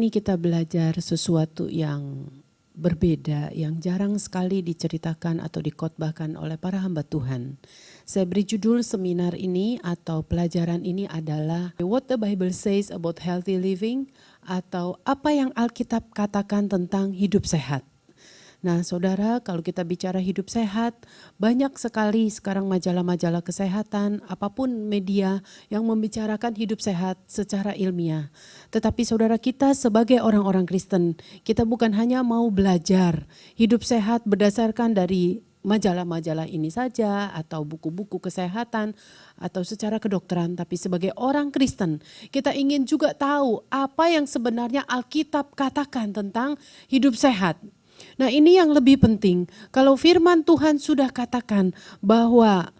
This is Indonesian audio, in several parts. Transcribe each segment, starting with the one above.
Ini kita belajar sesuatu yang berbeda, yang jarang sekali diceritakan atau dkhotbahkan oleh para hamba Tuhan. Saya beri judul seminar ini atau pelajaran ini adalah What the Bible Says About Healthy Living, atau apa yang Alkitab katakan tentang hidup sehat. Nah saudara, kalau kita bicara hidup sehat, banyak sekali sekarang majalah-majalah kesehatan, apapun media yang membicarakan hidup sehat secara ilmiah. Tetapi saudara, kita sebagai orang-orang Kristen, kita bukan hanya mau belajar hidup sehat berdasarkan dari majalah-majalah ini saja atau buku-buku kesehatan atau secara kedokteran, tapi sebagai orang Kristen kita ingin juga tahu apa yang sebenarnya Alkitab katakan tentang hidup sehat. Nah ini yang lebih penting, kalau firman Tuhan sudah katakan bahwa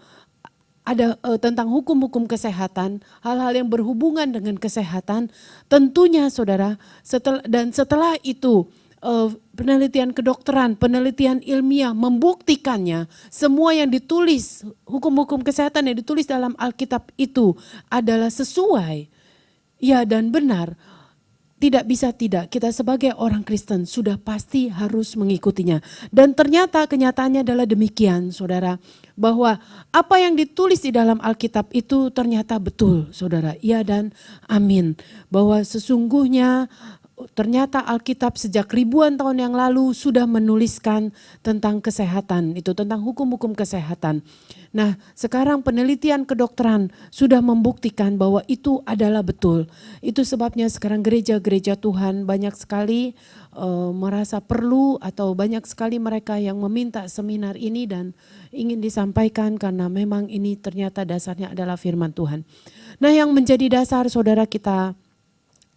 ada tentang hukum-hukum kesehatan, hal-hal yang berhubungan dengan kesehatan, tentunya saudara, setelah itu penelitian kedokteran, penelitian ilmiah membuktikannya, semua yang ditulis, hukum-hukum kesehatan yang ditulis dalam Alkitab itu adalah sesuai, ya dan benar. Tidak bisa tidak, kita sebagai orang Kristen sudah pasti harus mengikutinya. Dan ternyata kenyataannya adalah demikian saudara, bahwa apa yang ditulis di dalam Alkitab itu ternyata betul saudara, iya dan amin. Bahwa sesungguhnya ternyata Alkitab sejak ribuan tahun yang lalu sudah menuliskan tentang kesehatan, itu tentang hukum-hukum kesehatan. Nah sekarang penelitian kedokteran sudah membuktikan bahwa itu adalah betul. Itu sebabnya sekarang gereja-gereja Tuhan banyak sekali merasa perlu atau banyak sekali mereka yang meminta seminar ini dan ingin disampaikan karena memang ini ternyata dasarnya adalah firman Tuhan. Nah yang menjadi dasar saudara kita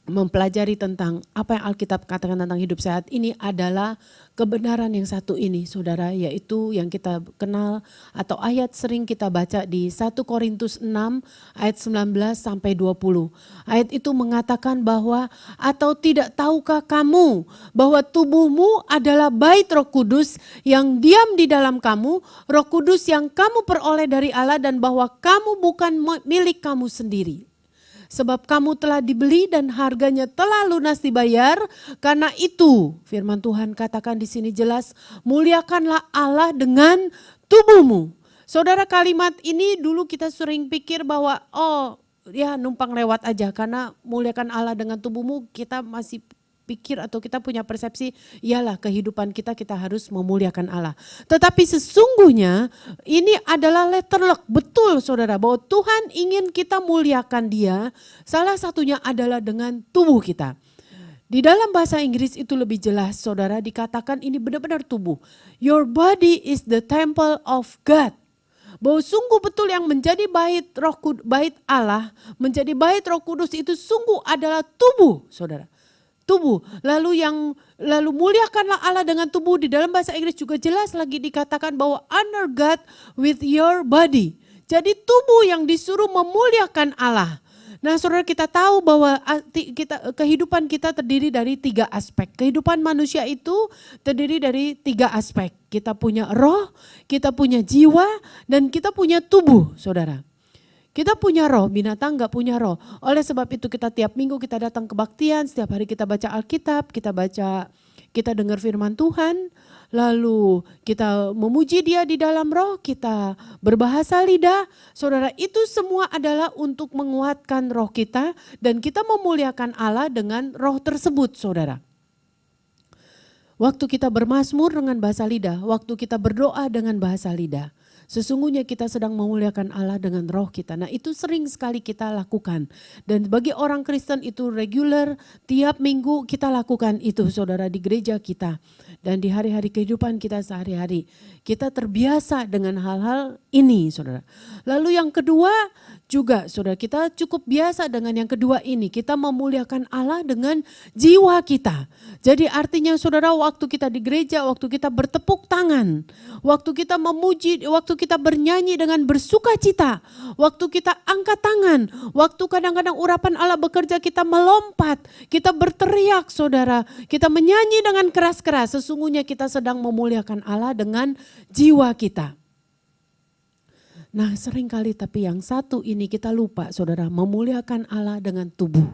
mempelajari tentang apa yang Alkitab katakan tentang hidup sehat ini adalah kebenaran yang satu ini saudara, yaitu yang kita kenal atau ayat sering kita baca di 1 Korintus 6 ayat 19 sampai 20. Ayat itu mengatakan bahwa atau tidak tahukah kamu bahwa tubuhmu adalah bait Roh Kudus yang diam di dalam kamu, Roh Kudus yang kamu peroleh dari Allah, dan bahwa kamu bukan milik kamu sendiri. Sebab kamu telah dibeli dan harganya telah lunas dibayar. Karena itu firman Tuhan katakan di sini jelas, muliakanlah Allah dengan tubuhmu. Saudara, kalimat ini dulu kita sering pikir bahwa ya numpang lewat aja, karena muliakan Allah dengan tubuhmu kita masih pikir atau kita punya persepsi, iyalah kehidupan kita harus memuliakan Allah. Tetapi sesungguhnya ini adalah letterlock, betul saudara, bahwa Tuhan ingin kita muliakan Dia, salah satunya adalah dengan tubuh kita. Di dalam bahasa Inggris itu lebih jelas saudara, dikatakan ini benar-benar tubuh. Your body is the temple of God. Bahwa sungguh betul yang menjadi bait Allah, menjadi bait Roh Kudus itu sungguh adalah tubuh saudara. Tubuh, lalu muliakanlah Allah dengan tubuh. Di dalam bahasa Inggris juga jelas lagi dikatakan bahwa honor God with your body. Jadi tubuh yang disuruh memuliakan Allah. Nah saudara, kita tahu bahwa kehidupan kita terdiri dari 3 aspek. Kehidupan manusia itu terdiri dari 3 aspek. Kita punya roh, kita punya jiwa, dan kita punya tubuh saudara. Kita punya roh, binatang gak punya roh. Oleh sebab itu kita tiap minggu kita datang kebaktian, setiap hari kita baca Alkitab, kita dengar firman Tuhan, lalu kita memuji Dia di dalam roh, kita berbahasa lidah. Saudara, itu semua adalah untuk menguatkan roh kita dan kita memuliakan Allah dengan roh tersebut saudara. Waktu kita bermazmur dengan bahasa lidah, waktu kita berdoa dengan bahasa lidah, sesungguhnya kita sedang memuliakan Allah dengan roh kita. Nah itu sering sekali kita lakukan. Dan bagi orang Kristen itu reguler, tiap minggu kita lakukan itu saudara di gereja kita. Dan di hari-hari kehidupan kita sehari-hari. Kita terbiasa dengan hal-hal ini saudara. Lalu yang kedua juga saudara, kita cukup biasa dengan yang kedua ini. Kita memuliakan Allah dengan jiwa kita. Jadi artinya saudara, waktu kita di gereja, waktu kita bertepuk tangan, waktu kita memuji, waktu kita bernyanyi dengan bersuka cita, waktu kita angkat tangan, waktu kadang-kadang urapan Allah bekerja kita melompat, kita berteriak saudara, kita menyanyi dengan keras-keras, sesungguhnya kita sedang memuliakan Allah dengan jiwa kita. Nah seringkali tapi yang satu ini kita lupa saudara, memuliakan Allah dengan tubuh.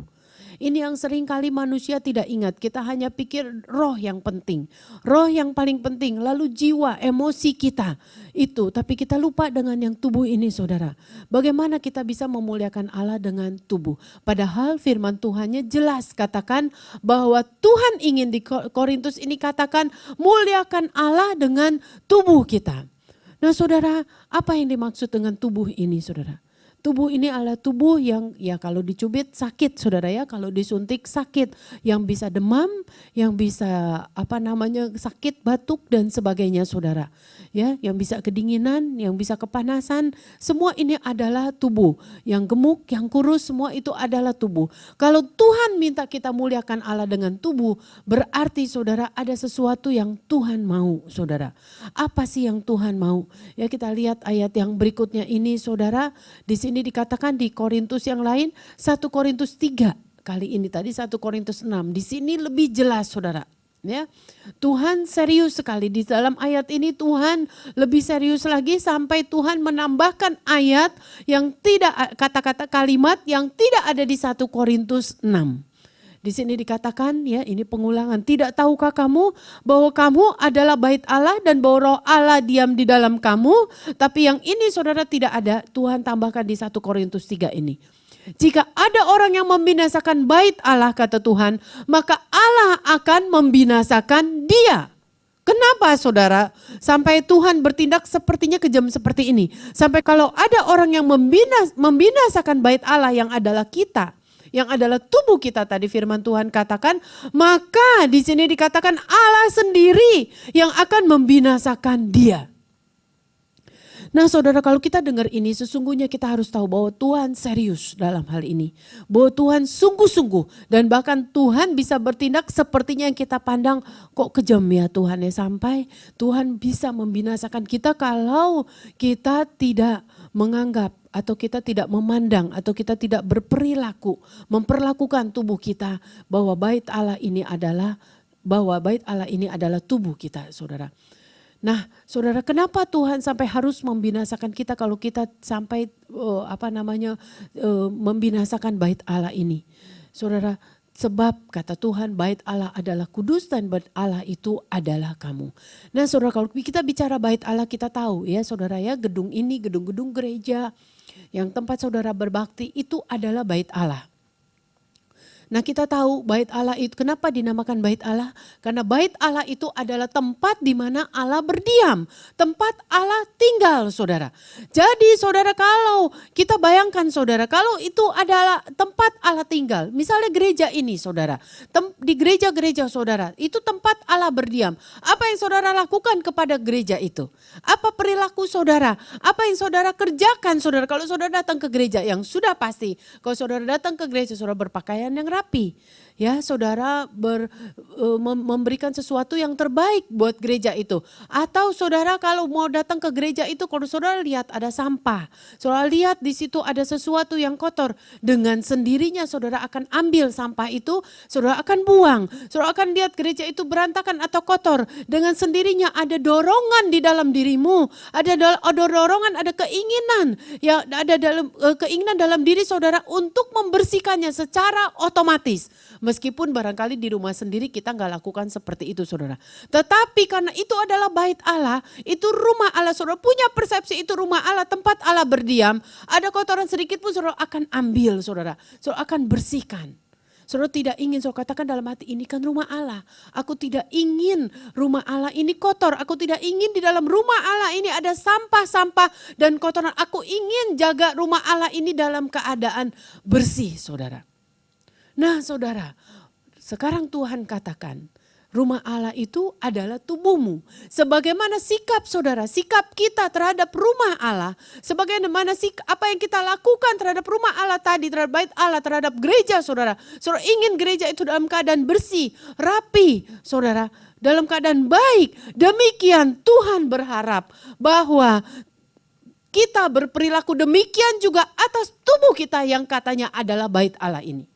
Ini yang sering kali manusia tidak ingat. Kita hanya pikir roh yang penting. Roh yang paling penting, lalu jiwa, emosi kita itu. Tapi kita lupa dengan yang tubuh ini saudara. Bagaimana kita bisa memuliakan Allah dengan tubuh. Padahal firman Tuhannya jelas katakan bahwa Tuhan ingin di Korintus ini katakan muliakan Allah dengan tubuh kita. Nah saudara, apa yang dimaksud dengan tubuh ini saudara? Tubuh ini adalah tubuh yang ya kalau dicubit sakit saudara ya, kalau disuntik sakit, yang bisa demam, yang bisa sakit batuk dan sebagainya saudara. Ya, yang bisa kedinginan, yang bisa kepanasan, semua ini adalah tubuh. Yang gemuk, yang kurus, semua itu adalah tubuh. Kalau Tuhan minta kita muliakan Allah dengan tubuh, berarti saudara ada sesuatu yang Tuhan mau saudara. Apa sih yang Tuhan mau? Ya kita lihat ayat yang berikutnya ini saudara, di sini dikatakan di Korintus yang lain 1 Korintus 3. Kali ini tadi 1 Korintus 6. Di sini lebih jelas saudara. Ya, Tuhan serius sekali di dalam ayat ini. Tuhan lebih serius lagi sampai Tuhan menambahkan ayat yang tidak kata-kata kalimat yang tidak ada di 1 Korintus 6. Di sini dikatakan ya ini pengulangan. Tidak tahukah kamu bahwa kamu adalah bait Allah dan bahwa roh Allah diam di dalam kamu. Tapi yang ini saudara tidak ada. Tuhan tambahkan di 1 Korintus 3 ini. Jika ada orang yang membinasakan bait Allah kata Tuhan, maka Allah akan membinasakan dia. Kenapa saudara? Sampai Tuhan bertindak sepertinya kejam seperti ini. Sampai kalau ada orang yang membinasakan bait Allah yang adalah kita, yang adalah tubuh kita tadi firman Tuhan katakan, maka di sini dikatakan Allah sendiri yang akan membinasakan dia. Nah saudara, kalau kita dengar ini sesungguhnya kita harus tahu bahwa Tuhan serius dalam hal ini. Bahwa Tuhan sungguh-sungguh dan bahkan Tuhan bisa bertindak sepertinya yang kita pandang kok kejam ya Tuhan ya. Sampai Tuhan bisa membinasakan kita kalau kita tidak menganggap atau kita tidak memandang atau kita tidak berperilaku. Memperlakukan tubuh kita bahwa bait Allah ini adalah tubuh kita saudara. Nah, saudara, kenapa Tuhan sampai harus membinasakan kita kalau kita sampai membinasakan bait Allah ini? Saudara, sebab kata Tuhan bait Allah adalah kudus dan bait Allah itu adalah kamu. Nah, saudara, kalau kita bicara bait Allah kita tahu ya, saudara ya, gedung ini, gedung-gedung gereja yang tempat saudara berbakti itu adalah bait Allah. Nah kita tahu bait Allah itu kenapa dinamakan bait Allah? Karena bait Allah itu adalah tempat di mana Allah berdiam. Tempat Allah tinggal saudara. Jadi saudara kalau kita bayangkan saudara, kalau itu adalah tempat Allah tinggal. Misalnya gereja ini saudara. Di gereja-gereja saudara itu tempat Allah berdiam. Apa yang saudara lakukan kepada gereja itu? Apa perilaku saudara? Apa yang saudara kerjakan saudara? Kalau saudara datang ke gereja yang sudah pasti. Kalau saudara datang ke gereja saudara berpakaian yang rapi, ya saudara memberikan sesuatu yang terbaik buat gereja itu. Atau saudara kalau mau datang ke gereja itu, kalau saudara lihat ada sampah, saudara lihat di situ ada sesuatu yang kotor, dengan sendirinya saudara akan ambil sampah itu, saudara akan buang. Saudara akan lihat gereja itu berantakan atau kotor, dengan sendirinya ada dorongan di dalam dirimu, ada dorongan, ada keinginan, ya ada keinginan dalam diri saudara untuk membersihkannya secara otomatis. Meskipun barangkali di rumah sendiri kita nggak lakukan seperti itu saudara. Tetapi karena itu adalah bait Allah, itu rumah Allah, saudara punya persepsi itu rumah Allah, tempat Allah berdiam. Ada kotoran sedikit pun saudara akan ambil saudara akan bersihkan. Saudara tidak ingin, saudara katakan dalam hati, ini kan rumah Allah. Aku tidak ingin rumah Allah ini kotor. Aku tidak ingin di dalam rumah Allah ini ada sampah-sampah dan kotoran. Aku ingin jaga rumah Allah ini dalam keadaan bersih saudara. Nah saudara, sekarang Tuhan katakan rumah Allah itu adalah tubuhmu. Sebagaimana sikap saudara, sikap kita terhadap rumah Allah. Sebagaimana apa yang kita lakukan terhadap rumah Allah tadi, terhadap bait Allah, terhadap gereja saudara. Saudara ingin gereja itu dalam keadaan bersih, rapi saudara, dalam keadaan baik. Demikian Tuhan berharap bahwa kita berperilaku demikian juga atas tubuh kita yang katanya adalah bait Allah ini.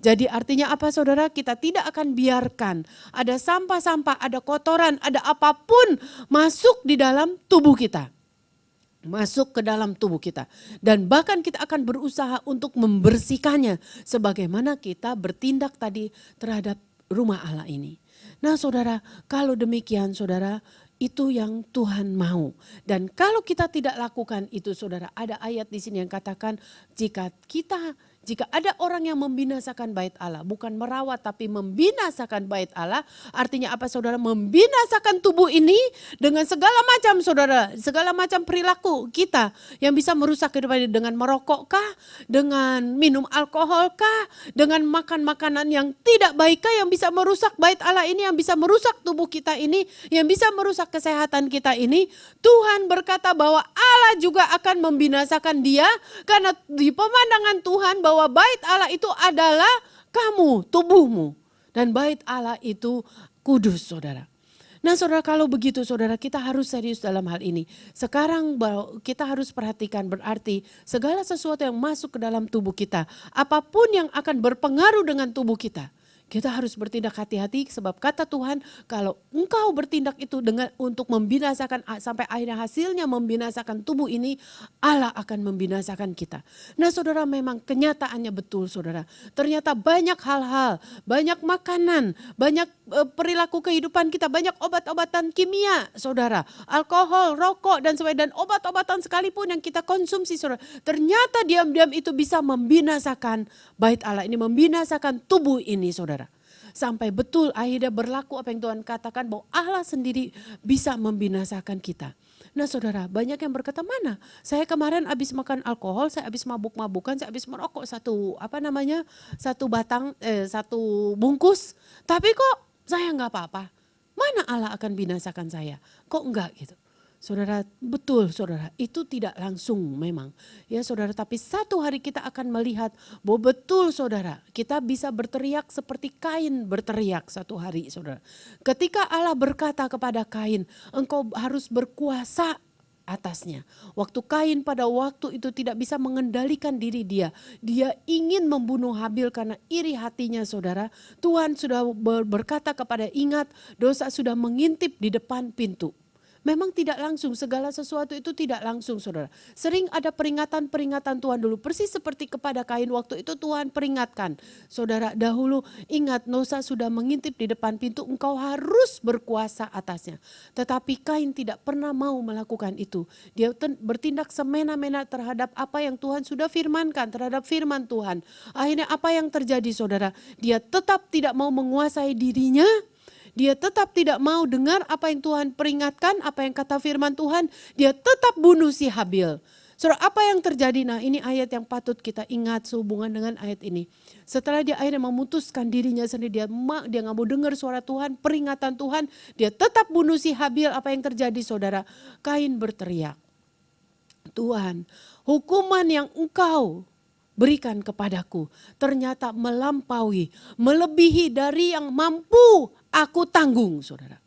Jadi artinya apa saudara? Kita tidak akan biarkan ada sampah-sampah, ada kotoran, ada apapun masuk di dalam tubuh kita. masuk ke dalam tubuh kita. Dan bahkan kita akan berusaha untuk membersihkannya sebagaimana kita bertindak tadi terhadap rumah Allah ini. Nah saudara, kalau demikian saudara, itu yang Tuhan mau. Dan kalau kita tidak lakukan itu saudara, ada ayat di sini yang katakan jika ada orang yang membinasakan bait Allah, bukan merawat tapi membinasakan bait Allah, artinya apa saudara? Membinasakan tubuh ini dengan segala macam saudara, segala macam perilaku kita yang bisa merusak kehidupan ini, dengan merokokkah, dengan minum alkoholkah, dengan makan makanan yang tidak baikkah yang bisa merusak bait Allah ini, yang bisa merusak tubuh kita ini, yang bisa merusak kesehatan kita ini. Tuhan berkata bahwa Allah juga akan membinasakan dia, karena di pemandangan Tuhan bahwa bait Allah itu adalah kamu, tubuhmu. Dan bait Allah itu kudus saudara. Nah saudara, kalau begitu saudara, kita harus serius dalam hal ini. Sekarang kita harus perhatikan, berarti segala sesuatu yang masuk ke dalam tubuh kita, apapun yang akan berpengaruh dengan tubuh kita, kita harus bertindak hati-hati, sebab kata Tuhan, kalau engkau bertindak itu untuk membinasakan sampai akhirnya hasilnya membinasakan tubuh ini, Allah akan membinasakan kita. Nah saudara, memang kenyataannya betul saudara. Ternyata banyak hal-hal, banyak makanan, banyak perilaku kehidupan kita, banyak obat-obatan kimia saudara, alkohol, rokok dan sebagainya, dan obat-obatan sekalipun yang kita konsumsi saudara, ternyata diam-diam itu bisa membinasakan bait Allah ini, membinasakan tubuh ini saudara. Sampai betul akhirnya berlaku apa yang Tuhan katakan, bahwa Allah sendiri bisa membinasakan kita. Nah saudara, banyak yang berkata, mana saya kemarin habis makan alkohol, saya habis mabuk-mabukan, saya habis merokok satu bungkus, tapi kok saya nggak apa-apa. Mana Allah akan binasakan saya? Kok enggak gitu? Saudara, betul saudara, itu tidak langsung memang. Ya saudara, tapi satu hari kita akan melihat bahwa betul saudara, kita bisa berteriak seperti Kain berteriak satu hari saudara. Ketika Allah berkata kepada Kain, engkau harus berkuasa atasnya. Waktu Kain pada waktu itu tidak bisa mengendalikan diri dia. Dia ingin membunuh Habil karena iri hatinya saudara. Tuhan sudah berkata kepada, ingat dosa sudah mengintip di depan pintu. Memang tidak langsung, segala sesuatu itu tidak langsung saudara. Sering ada peringatan-peringatan Tuhan dulu. Persis seperti kepada Kain, waktu itu Tuhan peringatkan. Saudara, dahulu ingat dosa sudah mengintip di depan pintu, engkau harus berkuasa atasnya. Tetapi Kain tidak pernah mau melakukan itu. Dia bertindak semena-mena terhadap apa yang Tuhan sudah firmankan, terhadap firman Tuhan. Akhirnya apa yang terjadi saudara? Dia tetap tidak mau menguasai dirinya. Dia tetap tidak mau dengar apa yang Tuhan peringatkan, apa yang kata firman Tuhan. Dia tetap bunuh si Habil. Saudara, apa yang terjadi? Nah ini ayat yang patut kita ingat sehubungan dengan ayat ini. Setelah dia akhirnya memutuskan dirinya sendiri, dia gak mau dengar suara Tuhan, peringatan Tuhan. Dia tetap bunuh si Habil. Apa yang terjadi saudara? Kain berteriak, Tuhan, hukuman yang engkau berikan kepadaku ternyata melebihi dari yang mampu aku tanggung saudara.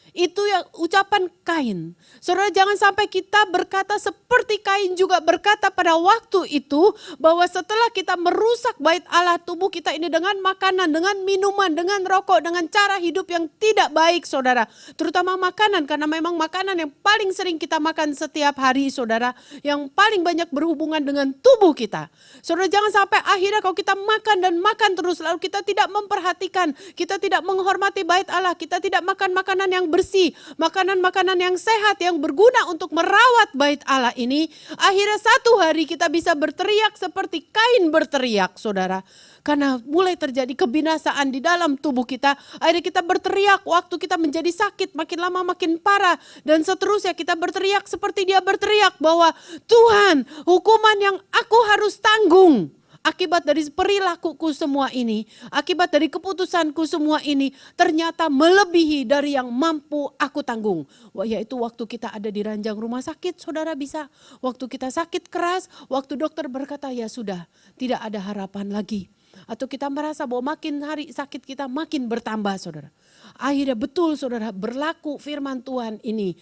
Itu yang ucapan Kain. Saudara, jangan sampai kita berkata seperti Kain juga berkata pada waktu itu, bahwa setelah kita merusak bait Allah, tubuh kita ini dengan makanan, dengan minuman, dengan rokok, dengan cara hidup yang tidak baik saudara. Terutama makanan, karena memang makanan yang paling sering kita makan setiap hari saudara, yang paling banyak berhubungan dengan tubuh kita. Saudara, jangan sampai akhirnya kalau kita makan dan makan terus, lalu kita tidak memperhatikan, kita tidak menghormati bait Allah, kita tidak makan makanan yang bersih, makanan-makanan yang sehat yang berguna untuk merawat bait Allah ini. Akhirnya satu hari kita bisa berteriak seperti Kain berteriak saudara. Karena mulai terjadi kebinasaan di dalam tubuh kita. Akhirnya kita berteriak waktu kita menjadi sakit, makin lama makin parah. Dan seterusnya kita berteriak seperti dia berteriak bahwa Tuhan, hukuman yang aku harus tanggung akibat dari perilakuku semua ini, akibat dari keputusanku semua ini, ternyata melebihi dari yang mampu aku tanggung. Yaitu waktu kita ada di ranjang rumah sakit, saudara bisa. Waktu kita sakit keras, waktu dokter berkata ya sudah, tidak ada harapan lagi. Atau kita merasa bahwa makin hari sakit kita makin bertambah saudara. Akhirnya betul saudara, berlaku firman Tuhan ini.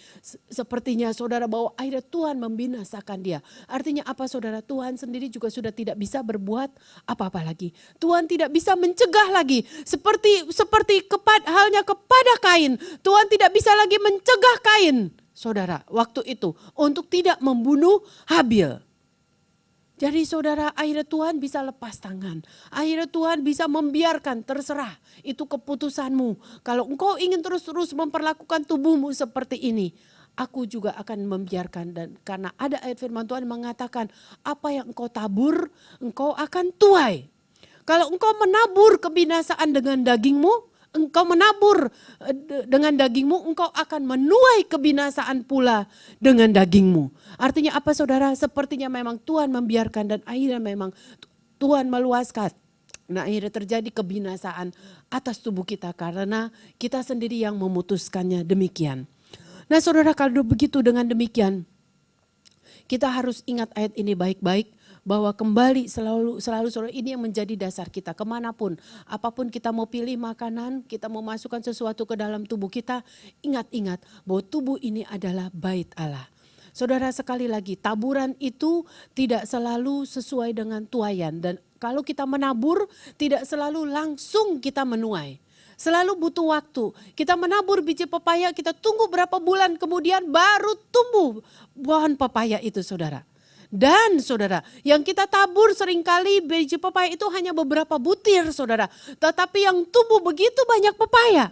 Sepertinya saudara bahwa akhirnya Tuhan membinasakan dia. Artinya apa saudara? Tuhan sendiri juga sudah tidak bisa berbuat apa-apa lagi. Tuhan tidak bisa mencegah lagi. Seperti halnya kepada Kain. Tuhan tidak bisa lagi mencegah Kain. saudara, waktu itu untuk tidak membunuh Habil. Jadi saudara, akhirnya Tuhan bisa lepas tangan. Akhirnya Tuhan bisa membiarkan, terserah. Itu keputusanmu. Kalau engkau ingin terus-terus memperlakukan tubuhmu seperti ini, aku juga akan membiarkan. Dan karena ada ayat firman Tuhan mengatakan, apa yang engkau tabur, engkau akan tuai. Kalau engkau menabur kebinasaan dengan dagingmu, engkau menabur dengan dagingmu, engkau akan menuai kebinasaan pula dengan dagingmu. Artinya apa saudara? Sepertinya memang Tuhan membiarkan dan akhirnya memang Tuhan meluaskan. Nah akhirnya terjadi kebinasaan atas tubuh kita karena kita sendiri yang memutuskannya demikian. Nah saudara, kalau begitu dengan demikian, kita harus ingat ayat ini baik-baik. Bahwa kembali selalu saudara, ini yang menjadi dasar kita kemanapun. Apapun kita mau pilih makanan, kita mau masukkan sesuatu ke dalam tubuh kita. Ingat-ingat bahwa tubuh ini adalah bait Allah. Saudara, sekali lagi, taburan itu tidak selalu sesuai dengan tuaian. Dan kalau kita menabur, tidak selalu langsung kita menuai. Selalu butuh waktu. Kita menabur biji pepaya, kita tunggu berapa bulan kemudian baru tumbuh pohon pepaya itu saudara. Dan saudara, yang kita tabur seringkali biji pepaya itu hanya beberapa butir saudara. Tetapi yang tumbuh begitu banyak pepaya.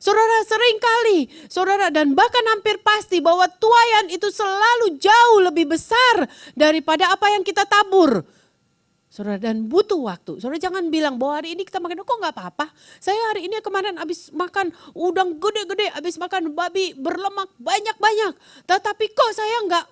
Saudara, seringkali saudara, dan bahkan hampir pasti bahwa tuaian itu selalu jauh lebih besar daripada apa yang kita tabur. Saudara, dan butuh waktu. Saudara jangan bilang bahwa hari ini kita makan, kok gak apa-apa. Saya hari ini kemarin habis makan udang gede-gede, habis makan babi berlemak banyak-banyak. Tetapi kok saya nggak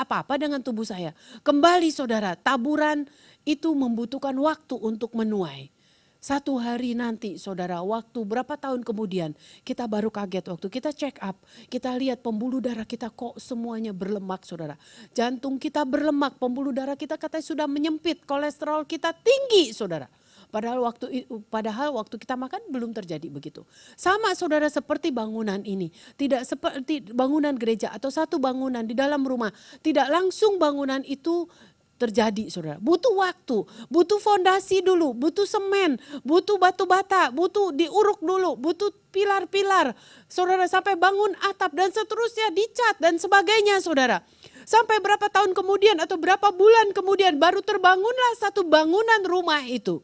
apa-apa dengan tubuh saya. Kembali saudara, taburan itu membutuhkan waktu untuk menuai. Satu hari nanti saudara, waktu berapa tahun kemudian kita baru kaget waktu kita check up. Kita lihat pembuluh darah kita kok semuanya berlemak saudara. Jantung kita berlemak, pembuluh darah kita katanya sudah menyempit, kolesterol kita tinggi saudara. Padahal waktu kita makan belum terjadi begitu. Sama saudara seperti bangunan ini. Tidak seperti bangunan gereja atau satu bangunan di dalam rumah. Tidak langsung bangunan itu terjadi saudara. Butuh waktu, butuh fondasi dulu, butuh semen, butuh batu bata, butuh diuruk dulu, butuh pilar-pilar. Saudara sampai bangun atap dan seterusnya dicat dan sebagainya saudara. Sampai berapa tahun kemudian atau berapa bulan kemudian baru terbangunlah satu bangunan rumah itu.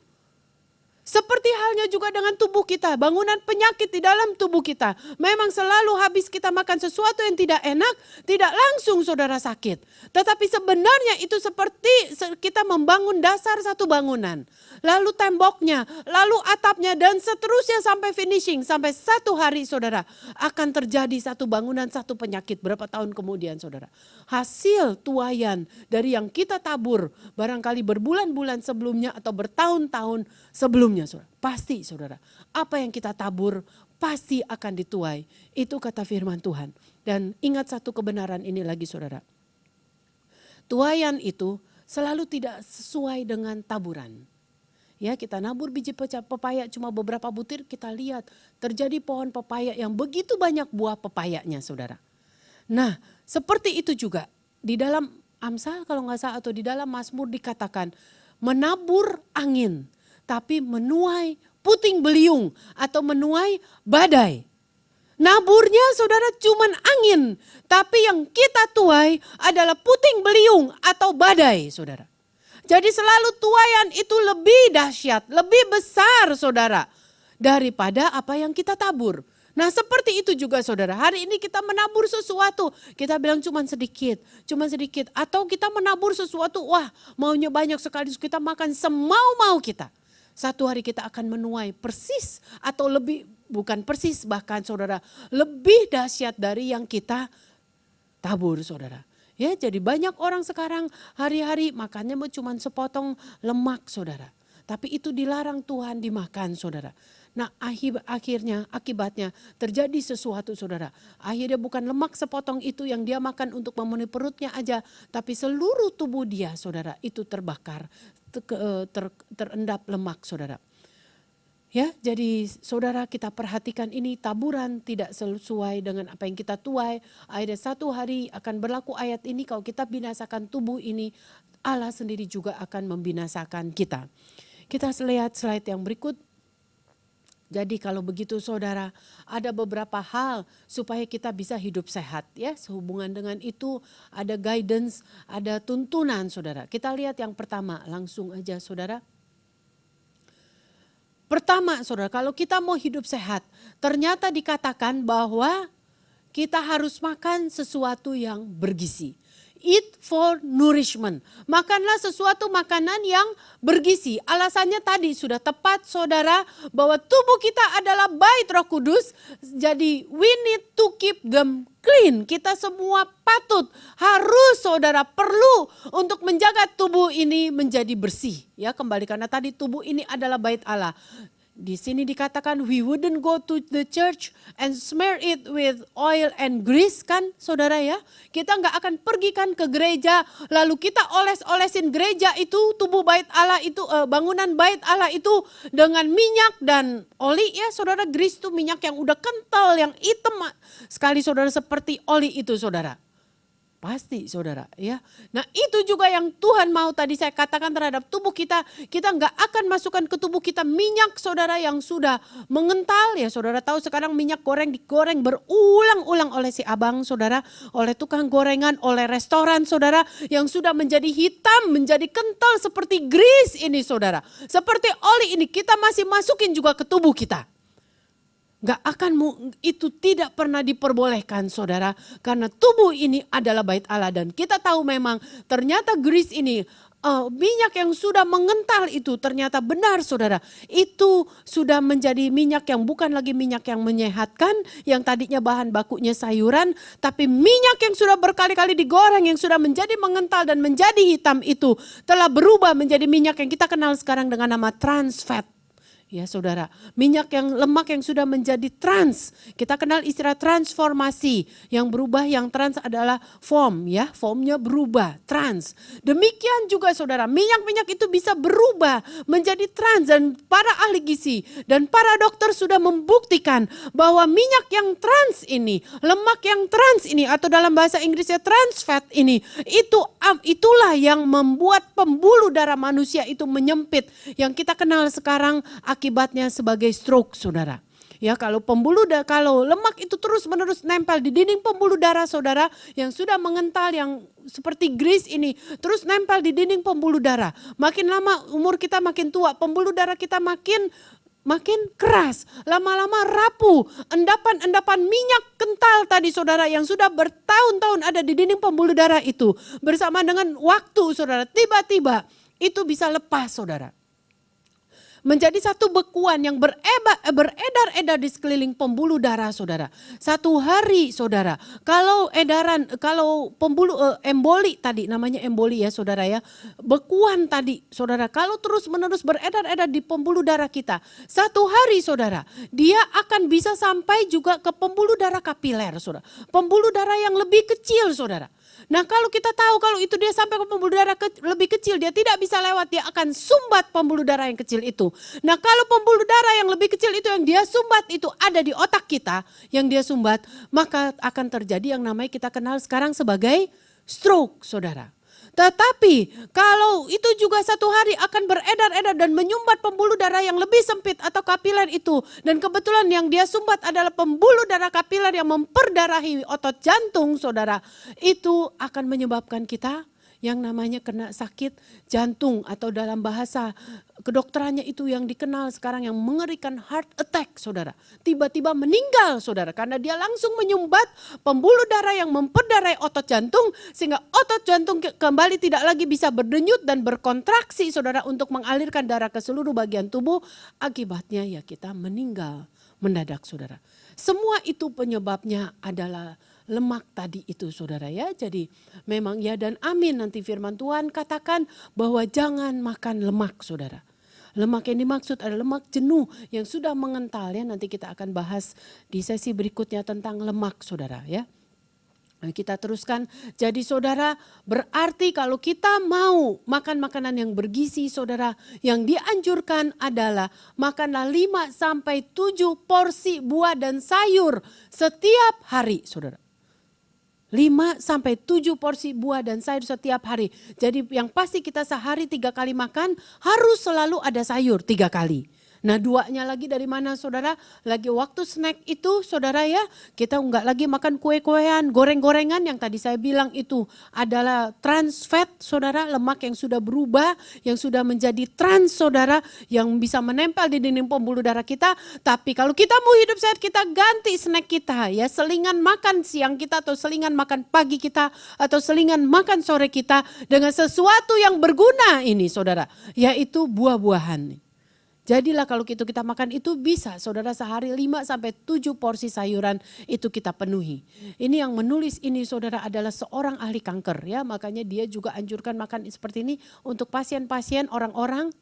Seperti halnya juga dengan tubuh kita, bangunan penyakit di dalam tubuh kita. Memang selalu habis kita makan sesuatu yang tidak enak, tidak langsung saudara sakit. Tetapi sebenarnya itu seperti kita membangun dasar satu bangunan. Lalu temboknya, lalu atapnya dan seterusnya sampai finishing. Sampai satu hari saudara akan terjadi satu bangunan, satu penyakit berapa tahun kemudian saudara. Hasil tuaian dari yang kita tabur barangkali berbulan-bulan sebelumnya atau bertahun-tahun sebelumnya saudara. Pasti saudara, apa yang kita tabur pasti akan dituai. Itu kata firman Tuhan. Dan ingat satu kebenaran ini lagi saudara. Tuaian itu selalu tidak sesuai dengan taburan. Ya, kita nabur biji pepaya cuma beberapa butir, kita lihat terjadi pohon pepaya yang begitu banyak buah pepayanya saudara. Nah, seperti itu juga di dalam Amsal kalau nggak salah atau di dalam Mazmur dikatakan menabur angin tapi menuai puting beliung atau menuai badai. Naburnya saudara cuman angin, tapi yang kita tuai adalah puting beliung atau badai saudara. Jadi selalu tuaian itu lebih dahsyat, lebih besar saudara daripada apa yang kita tabur. Nah seperti itu juga saudara, hari ini kita menabur sesuatu, kita bilang cuma sedikit. Atau kita menabur sesuatu, wah maunya banyak sekali, kita makan semau-mau kita. Satu hari kita akan menuai persis atau lebih, bukan persis bahkan saudara, lebih dahsyat dari yang kita tabur saudara. Ya, jadi banyak orang sekarang hari-hari makannya cuma sepotong lemak saudara. Tapi itu dilarang Tuhan dimakan saudara. Nah akibatnya terjadi sesuatu saudara. Akhirnya bukan lemak sepotong itu yang dia makan untuk memenuhi perutnya aja. Tapi seluruh tubuh dia saudara itu terbakar, terendap lemak saudara. Ya, jadi saudara kita perhatikan ini taburan tidak sesuai dengan apa yang kita tuai. Akhirnya satu hari akan berlaku ayat ini, kalau kita binasakan tubuh ini, Allah sendiri juga akan membinasakan kita. Kita lihat slide yang berikut. Jadi kalau begitu saudara, ada beberapa hal supaya kita bisa hidup sehat ya. Sehubungan dengan itu ada guidance, ada tuntunan saudara. Kita lihat yang pertama langsung aja saudara. Pertama saudara, kalau kita mau hidup sehat, ternyata dikatakan bahwa kita harus makan sesuatu yang bergizi. Eat for nourishment. Makanlah sesuatu makanan yang bergizi. Alasannya tadi sudah tepat saudara, bahwa tubuh kita adalah bait Roh Kudus. Jadi we need to keep them clean. Kita semua harus saudara perlu untuk menjaga tubuh ini menjadi bersih. Ya, kembali karena tadi tubuh ini adalah bait Allah. Di sini dikatakan we wouldn't go to the church and smear it with oil and grease kan saudara ya. Kita nggak akan pergi kan ke gereja lalu kita oles-olesin gereja itu, tubuh bait Allah itu, bangunan bait Allah itu dengan minyak dan oli ya saudara. Grease itu minyak yang udah kental, yang hitam sekali saudara, seperti oli itu saudara. Pasti saudara ya. Nah itu juga yang Tuhan mau tadi saya katakan terhadap tubuh kita. Kita nggak akan masukkan ke tubuh kita minyak saudara yang sudah mengental. Ya saudara tahu sekarang minyak goreng digoreng berulang-ulang oleh si abang saudara. Oleh tukang gorengan, oleh restoran saudara. Yang sudah menjadi hitam, menjadi kental seperti grease ini saudara. Seperti oli ini kita masih masukin juga ke tubuh kita. Itu tidak pernah diperbolehkan saudara. Karena tubuh ini adalah bait Allah. Dan kita tahu memang ternyata grease ini, minyak yang sudah mengental itu ternyata benar saudara. Itu sudah menjadi minyak yang bukan lagi minyak yang menyehatkan. Yang tadinya bahan bakunya sayuran. Tapi minyak yang sudah berkali-kali digoreng, yang sudah menjadi mengental dan menjadi hitam itu telah berubah menjadi minyak yang kita kenal sekarang dengan nama trans fat. Ya saudara, minyak yang lemak yang sudah menjadi trans. Kita kenal istilah transformasi. Yang berubah, yang trans adalah form ya. Formnya berubah, trans. Demikian juga saudara, minyak-minyak itu bisa berubah menjadi trans. Dan para ahli gizi dan para dokter sudah membuktikan bahwa minyak yang trans ini, lemak yang trans ini, atau dalam bahasa Inggrisnya trans fat ini, itulah yang membuat pembuluh darah manusia itu menyempit. Yang kita kenal sekarang akibatnya sebagai stroke saudara. Ya kalau lemak itu terus-menerus nempel di dinding pembuluh darah saudara yang sudah mengental, yang seperti grease ini terus nempel di dinding pembuluh darah. Makin lama umur kita makin tua, pembuluh darah kita makin keras, lama-lama rapuh. Endapan-endapan minyak kental tadi saudara yang sudah bertahun-tahun ada di dinding pembuluh darah itu, bersama dengan waktu saudara tiba-tiba itu bisa lepas saudara. Menjadi satu bekuan yang beredar-edar di sekeliling pembuluh darah saudara. Satu hari saudara, kalau pembuluh emboli tadi, namanya emboli ya saudara ya. Bekuan tadi saudara, kalau terus-menerus beredar-edar di pembuluh darah kita. Satu hari saudara, dia akan bisa sampai juga ke pembuluh darah kapiler saudara. Pembuluh darah yang lebih kecil saudara. Nah kalau kita tahu kalau itu dia sampai ke pembuluh darah lebih kecil, dia tidak bisa lewat, dia akan sumbat pembuluh darah yang kecil itu. Nah kalau pembuluh darah yang lebih kecil itu yang dia sumbat itu ada di otak kita, yang dia sumbat, maka akan terjadi yang namanya kita kenal sekarang sebagai stroke saudara. Tetapi kalau itu juga satu hari akan beredar-edar dan menyumbat pembuluh darah yang lebih sempit atau kapiler itu. Dan kebetulan yang dia sumbat adalah pembuluh darah kapiler yang memperdarahi otot jantung saudara. Itu akan menyebabkan kita yang namanya kena sakit jantung, atau dalam bahasa kedokterannya itu yang dikenal sekarang yang mengerikan heart attack saudara. Tiba-tiba meninggal saudara karena dia langsung menyumbat pembuluh darah yang memperdarai otot jantung sehingga otot jantung kembali tidak lagi bisa berdenyut dan berkontraksi saudara untuk mengalirkan darah ke seluruh bagian tubuh. Akibatnya ya kita meninggal mendadak saudara. Semua itu penyebabnya adalah lemak tadi itu saudara ya. Jadi memang ya dan amin, nanti firman Tuhan katakan bahwa jangan makan lemak saudara. Lemak yang dimaksud adalah lemak jenuh yang sudah mengental ya. Nanti kita akan bahas di sesi berikutnya tentang lemak saudara ya. Nah, kita teruskan. Jadi saudara, berarti kalau kita mau makan makanan yang bergizi saudara, yang dianjurkan adalah makanlah 5 sampai 7 porsi buah dan sayur setiap hari saudara. 5 sampai 7 porsi buah dan sayur setiap hari. Jadi yang pasti kita sehari 3 kali makan harus selalu ada sayur 3 kali. Nah, duanya lagi dari mana saudara? Lagi waktu snack itu saudara ya, kita enggak lagi makan kue-kuean, goreng-gorengan yang tadi saya bilang itu adalah trans fat saudara, lemak yang sudah berubah, yang sudah menjadi trans saudara, yang bisa menempel di dinding pembuluh darah kita. Tapi kalau kita mau hidup sehat, kita ganti snack kita ya, selingan makan siang kita atau selingan makan pagi kita atau selingan makan sore kita dengan sesuatu yang berguna ini saudara, yaitu buah-buahan. Jadilah kalau kita makan itu bisa saudara sehari 5-7 porsi sayuran itu kita penuhi. Ini yang menulis ini saudara adalah seorang ahli kanker ya. Makanya dia juga anjurkan makan seperti ini untuk pasien-pasien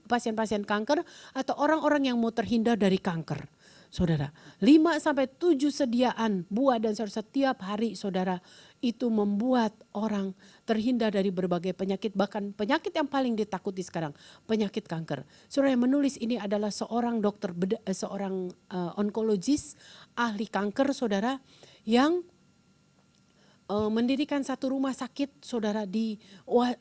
pasien-pasien kanker atau orang-orang yang mau terhindar dari kanker. Saudara, 5-7 sediaan buah dan sayur setiap hari saudara, itu membuat orang terhindar dari berbagai penyakit, bahkan penyakit yang paling ditakuti sekarang, penyakit kanker. Saudara, yang menulis ini adalah seorang dokter, seorang onkologis, ahli kanker saudara, yang mendirikan satu rumah sakit saudara di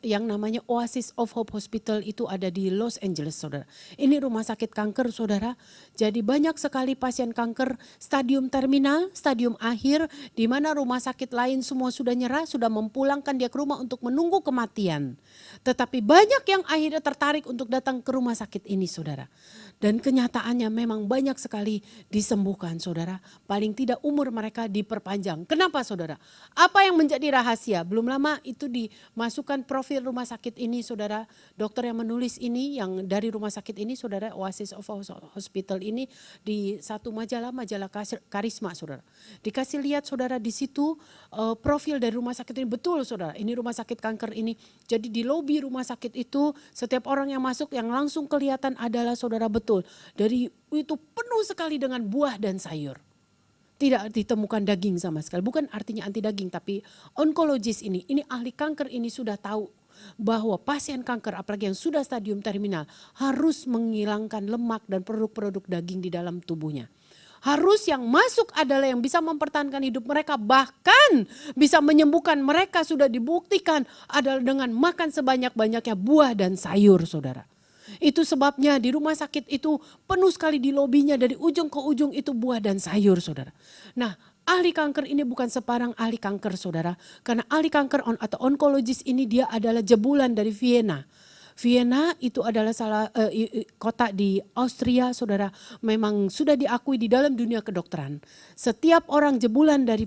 yang namanya Oasis of Hope Hospital, itu ada di Los Angeles saudara. Ini rumah sakit kanker saudara. Jadi banyak sekali pasien kanker stadium terminal, stadium akhir, di mana rumah sakit lain semua sudah nyerah, sudah memulangkan dia ke rumah untuk menunggu kematian. Tetapi banyak yang akhirnya tertarik untuk datang ke rumah sakit ini saudara. Dan kenyataannya memang banyak sekali disembuhkan saudara. Paling tidak umur mereka diperpanjang. Kenapa saudara? Apa yang menjadi rahasia? Belum lama itu dimasukkan profil rumah sakit ini saudara. Dokter yang menulis ini yang dari rumah sakit ini saudara, Oasis of Hospital ini, di satu majalah Karisma saudara. Dikasih lihat saudara di situ profil dari rumah sakit ini, betul saudara. Ini rumah sakit kanker ini. Jadi di lobi rumah sakit itu setiap orang yang masuk yang langsung kelihatan adalah saudara, betul. Dari itu penuh sekali dengan buah dan sayur. Tidak ditemukan daging sama sekali. Bukan artinya anti daging, tapi onkologis ini ahli kanker ini sudah tahu bahwa pasien kanker apalagi yang sudah stadium terminal harus menghilangkan lemak dan produk-produk daging di dalam tubuhnya. Harus yang masuk adalah yang bisa mempertahankan hidup mereka, bahkan bisa menyembuhkan mereka, sudah dibuktikan adalah dengan makan sebanyak-banyaknya buah dan sayur saudara. Itu sebabnya di rumah sakit itu penuh sekali di lobinya, dari ujung ke ujung itu buah dan sayur saudara. Nah, ahli kanker ini bukan separang ahli kanker saudara. Karena ahli kanker atau onkologis ini dia adalah jebulan dari Vienna. Vienna itu adalah kota di Austria saudara, memang sudah diakui di dalam dunia kedokteran. Setiap orang jebolan dari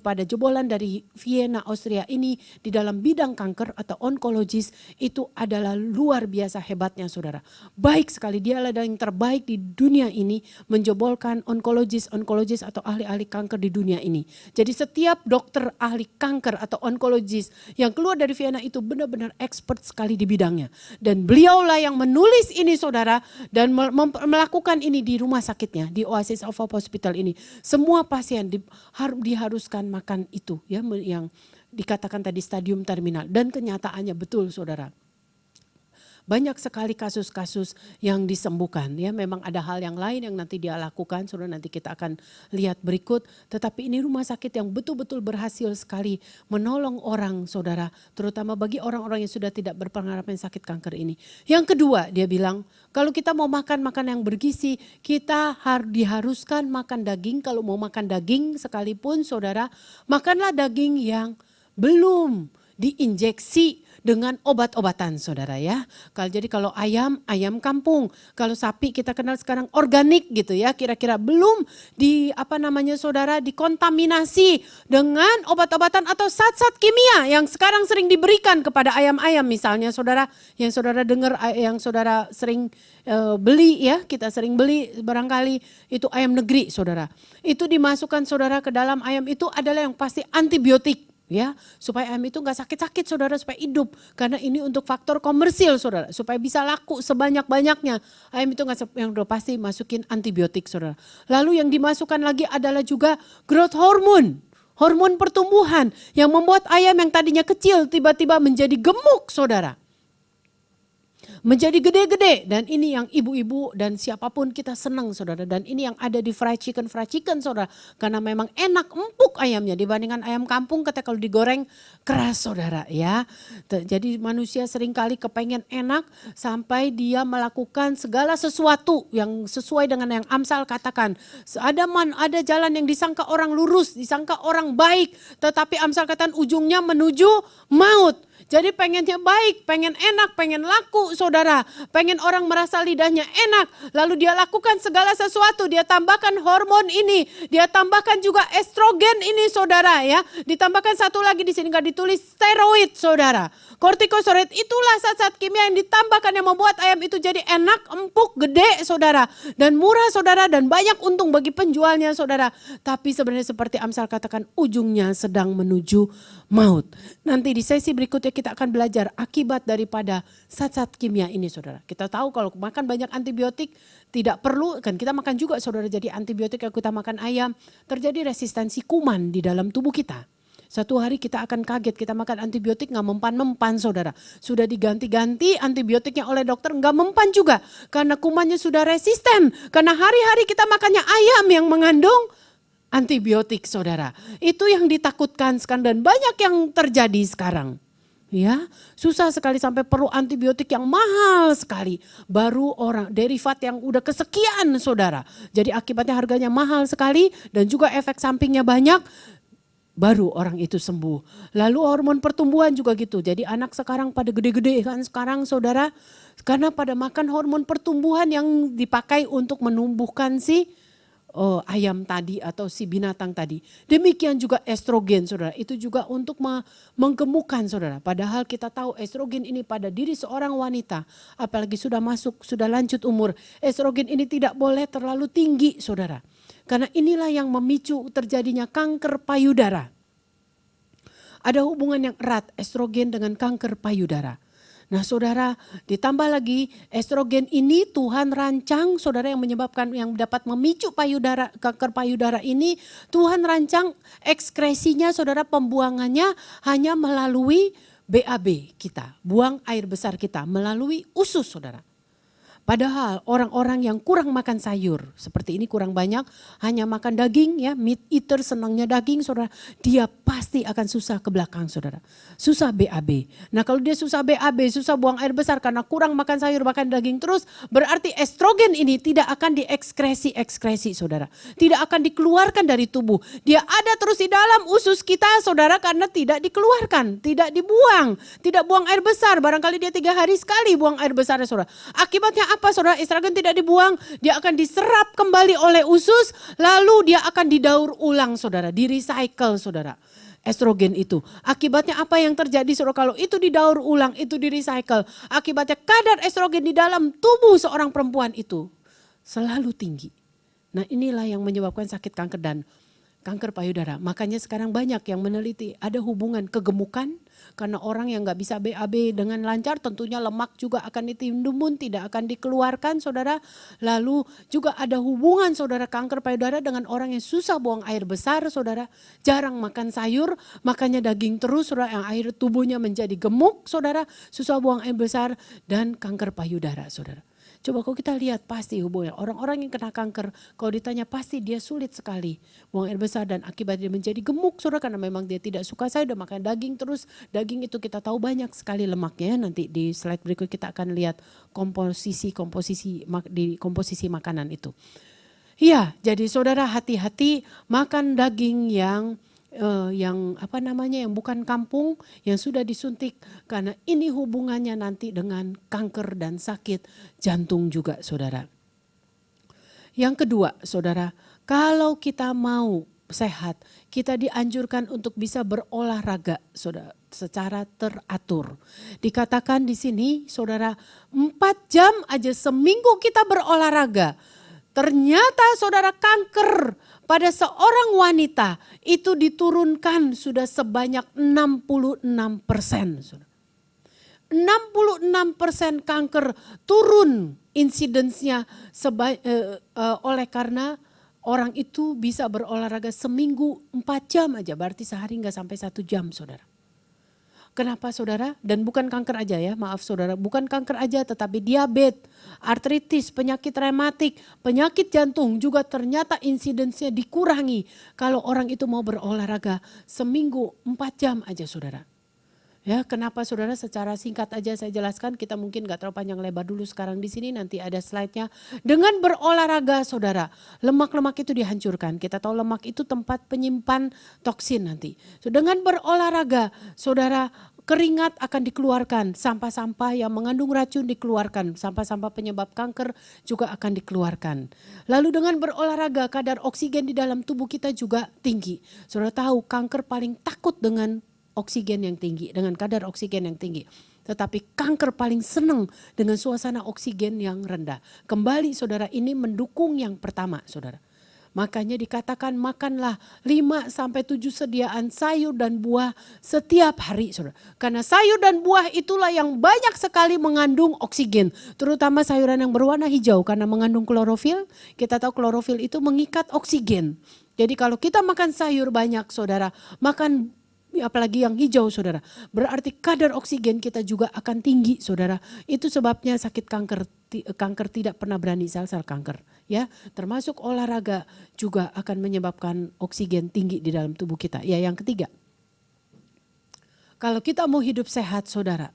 Vienna Austria ini di dalam bidang kanker atau onkologis itu adalah luar biasa hebatnya saudara. Baik sekali, dia adalah yang terbaik di dunia ini menjebolkan onkologis atau ahli-ahli kanker di dunia ini. Jadi setiap dokter ahli kanker atau onkologis yang keluar dari Vienna itu benar-benar expert sekali di bidangnya. Dan beliaulah yang menulis ini saudara dan melakukan ini di rumah sakitnya, di Oasis of Hope Hospital ini. Semua pasien diharuskan makan itu ya, yang dikatakan tadi stadium terminal, dan kenyataannya betul saudara. Banyak sekali kasus-kasus yang disembuhkan ya. Memang ada hal yang lain yang nanti dia lakukan, saudara, nanti kita akan lihat berikut. Tetapi ini rumah sakit yang betul-betul berhasil sekali menolong orang saudara, terutama bagi orang-orang yang sudah tidak berpengalaman sakit kanker ini. Yang kedua dia bilang, kalau kita mau makan yang bergizi, kita diharuskan makan daging. Kalau mau makan daging sekalipun saudara, makanlah daging yang belum diinjeksi dengan obat-obatan saudara ya. Jadi kalau ayam kampung, kalau sapi kita kenal sekarang organik gitu ya, kira-kira belum dikontaminasi dengan obat-obatan atau zat-zat kimia yang sekarang sering diberikan kepada ayam-ayam misalnya saudara, yang saudara dengar, yang saudara sering beli ya, kita sering beli barangkali itu ayam negeri saudara. Itu dimasukkan saudara ke dalam ayam itu adalah yang pasti antibiotik. Ya, supaya ayam itu nggak sakit-sakit saudara, supaya hidup. Karena ini untuk faktor komersil saudara, supaya bisa laku sebanyak-banyaknya. Ayam itu yang udah pasti masukin antibiotik saudara. Lalu yang dimasukkan lagi adalah juga growth hormone, hormon pertumbuhan yang membuat ayam yang tadinya kecil tiba-tiba menjadi gemuk saudara. menjadi gede-gede. Dan ini yang ibu-ibu dan siapapun kita senang saudara. Dan ini yang ada di fried chicken saudara. Karena memang enak, empuk ayamnya dibandingkan ayam kampung ketika kalau digoreng keras saudara ya. Jadi manusia seringkali kepengen enak sampai dia melakukan segala sesuatu yang sesuai dengan yang Amsal katakan. Ada jalan yang disangka orang lurus, disangka orang baik. Tetapi Amsal katakan ujungnya menuju maut. Jadi pengennya baik, pengen enak, pengen laku saudara. Pengen orang merasa lidahnya enak. Lalu dia lakukan segala sesuatu. Dia tambahkan hormon ini. Dia tambahkan juga estrogen ini saudara ya. Ditambahkan satu lagi di sini gak ditulis steroid saudara. Kortikosteroid itulah zat-zat kimia yang ditambahkan yang membuat ayam itu jadi enak, empuk, gede saudara. Dan murah saudara dan banyak untung bagi penjualnya saudara. Tapi sebenarnya seperti Amsal katakan ujungnya sedang menuju maut. Nanti di sesi berikutnya kita akan belajar akibat daripada zat-zat kimia ini saudara. Kita tahu kalau makan banyak antibiotik tidak perlu, kan kita makan juga saudara jadi antibiotik kalau kita makan ayam. Terjadi resistensi kuman di dalam tubuh kita. Satu hari kita akan kaget, kita makan antibiotik nggak mempan-mempan saudara. Sudah diganti-ganti antibiotiknya oleh dokter nggak mempan juga. Karena kumannya sudah resisten. Karena hari-hari kita makannya ayam yang mengandung antibiotik saudara. Itu yang ditakutkan sekarang dan banyak yang terjadi sekarang. Ya, susah sekali sampai perlu antibiotik yang mahal sekali. Baru orang derivat yang udah kesekian saudara. Jadi akibatnya harganya mahal sekali dan juga efek sampingnya banyak. Baru orang itu sembuh. Lalu hormon pertumbuhan juga gitu. Jadi anak sekarang pada gede-gede kan sekarang saudara. Karena pada makan hormon pertumbuhan yang dipakai untuk menumbuhkan si ayam tadi atau si binatang tadi. Demikian juga estrogen saudara. Itu juga untuk menggemukkan saudara. Padahal kita tahu estrogen ini pada diri seorang wanita. Apalagi sudah lanjut umur. Estrogen ini tidak boleh terlalu tinggi saudara. Karena inilah yang memicu terjadinya kanker payudara. Ada hubungan yang erat estrogen dengan kanker payudara. Nah saudara, ditambah lagi estrogen ini Tuhan rancang saudara yang menyebabkan yang dapat memicu kanker payudara ini. Tuhan rancang ekskresinya saudara, pembuangannya hanya melalui BAB kita. Buang air besar kita melalui usus saudara. Padahal orang-orang yang kurang makan sayur seperti ini kurang banyak, hanya makan daging ya, meat eater senangnya daging saudara, dia pasti akan susah ke belakang saudara. Susah BAB. Nah kalau dia susah BAB, susah buang air besar karena kurang makan sayur, makan daging terus, berarti estrogen ini tidak akan diekskresi saudara. Tidak akan dikeluarkan dari tubuh. Dia ada terus di dalam usus kita saudara karena tidak dikeluarkan, tidak dibuang, tidak buang air besar. Barangkali dia 3 hari sekali buang air besar saudara. Akibatnya apa saudara? Estrogen tidak dibuang, dia akan diserap kembali oleh usus, lalu dia akan didaur ulang saudara, di-recycle saudara. Estrogen itu. Akibatnya apa yang terjadi saudara kalau itu didaur ulang, itu di-recycle. Akibatnya kadar estrogen di dalam tubuh seorang perempuan itu selalu tinggi. Nah inilah yang menyebabkan sakit kanker dan kanker payudara. Makanya sekarang banyak yang meneliti ada hubungan kegemukan. Karena orang yang gak bisa BAB dengan lancar tentunya lemak juga akan ditimbun, tidak akan dikeluarkan saudara. Lalu juga ada hubungan saudara kanker payudara dengan orang yang susah buang air besar saudara. Jarang makan sayur, makannya daging terus saudara, yang akhir tubuhnya menjadi gemuk saudara. Susah buang air besar dan kanker payudara saudara. Coba kalau kita lihat pasti hubungannya. Orang-orang yang kena kanker kalau ditanya pasti dia sulit sekali buang air besar dan akibatnya dia menjadi gemuk saudara. Karena memang dia tidak suka sayur dan makan daging terus. Daging itu kita tahu banyak sekali lemaknya. Nanti di slide berikut kita akan lihat komposisi makanan itu. Iya, jadi saudara hati-hati makan daging yang bukan kampung, yang sudah disuntik, karena ini hubungannya nanti dengan kanker dan sakit jantung juga saudara. Yang kedua saudara, kalau kita mau sehat, kita dianjurkan untuk bisa berolahraga saudara, secara teratur. Dikatakan di sini saudara, 4 jam aja seminggu kita berolahraga. Ternyata saudara kanker pada seorang wanita itu diturunkan sudah sebanyak 66%. 66% kanker turun insidensnya oleh karena orang itu bisa berolahraga seminggu 4 jam aja. Berarti sehari enggak sampai 1 jam saudara. Kenapa saudara? Dan bukan kanker aja ya, maaf saudara, bukan kanker aja tetapi diabetes, artritis, penyakit rematik, penyakit jantung juga ternyata insidensnya dikurangi kalau orang itu mau berolahraga seminggu 4 jam aja saudara. Ya, kenapa saudara? Secara singkat aja saya jelaskan, kita mungkin gak terlalu panjang lebar dulu sekarang di sini, nanti ada slide-nya. Dengan berolahraga saudara, lemak-lemak itu dihancurkan. Kita tahu lemak itu tempat penyimpan toksin nanti. So, dengan berolahraga saudara, keringat akan dikeluarkan, sampah-sampah yang mengandung racun dikeluarkan, sampah-sampah penyebab kanker juga akan dikeluarkan. Lalu dengan berolahraga kadar oksigen di dalam tubuh kita juga tinggi. Saudara tahu kanker paling takut dengan oksigen yang tinggi, dengan kadar oksigen yang tinggi. Tetapi kanker paling senang dengan suasana oksigen yang rendah. Kembali saudara, ini mendukung yang pertama saudara. Makanya dikatakan makanlah 5-7 sediaan sayur dan buah setiap hari saudara. Karena sayur dan buah itulah yang banyak sekali mengandung oksigen. Terutama sayuran yang berwarna hijau karena mengandung klorofil. Kita tahu klorofil itu mengikat oksigen. Jadi kalau kita makan sayur banyak saudara, makan apalagi yang hijau saudara, berarti kadar oksigen kita juga akan tinggi saudara. Itu sebabnya sakit kanker tidak pernah berani sel-sel kanker ya. Termasuk olahraga juga akan menyebabkan oksigen tinggi di dalam tubuh kita. Ya, yang ketiga, kalau kita mau hidup sehat saudara,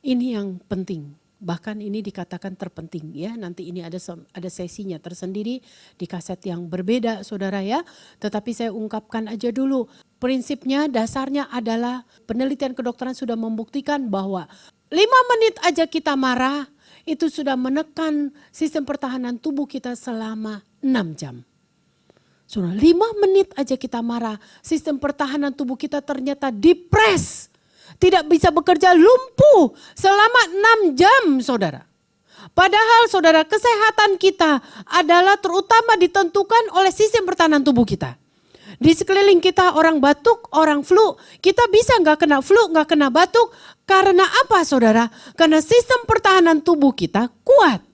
ini yang penting. Bahkan ini dikatakan terpenting ya. Nanti ini ada sesinya tersendiri di kaset yang berbeda saudara ya. Tetapi saya ungkapkan aja dulu. Prinsipnya dasarnya adalah penelitian kedokteran sudah membuktikan bahwa 5 menit aja kita marah itu sudah menekan sistem pertahanan tubuh kita selama 6 jam. Saudara, 5 menit aja kita marah, sistem pertahanan tubuh kita ternyata depres. Tidak bisa bekerja, lumpuh selama 6 jam saudara. Padahal saudara, kesehatan kita adalah terutama ditentukan oleh sistem pertahanan tubuh kita. Di sekeliling kita orang batuk, orang flu, kita bisa gak kena flu, gak kena batuk. Karena apa saudara? Karena sistem pertahanan tubuh kita kuat.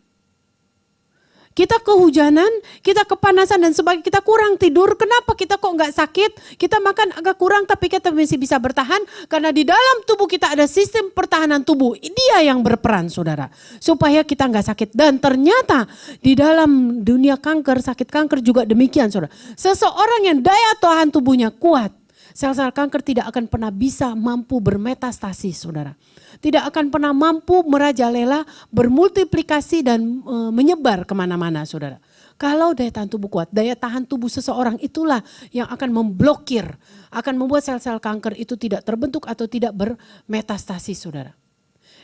Kita kehujanan, kita kepanasan dan sebagainya, kita kurang tidur. Kenapa kita kok gak sakit? Kita makan agak kurang tapi kita masih bisa bertahan. Karena di dalam tubuh kita ada sistem pertahanan tubuh. Dia yang berperan saudara. Supaya kita gak sakit. Dan ternyata di dalam dunia kanker, sakit kanker juga demikian saudara. Seseorang yang daya tahan tubuhnya kuat, sel-sel kanker tidak akan pernah bisa mampu bermetastasis saudara. Tidak akan pernah mampu merajalela, bermultiplikasi dan menyebar kemana-mana saudara. Kalau daya tahan tubuh kuat, daya tahan tubuh seseorang itulah yang akan memblokir, akan membuat sel-sel kanker itu tidak terbentuk atau tidak bermetastasis saudara.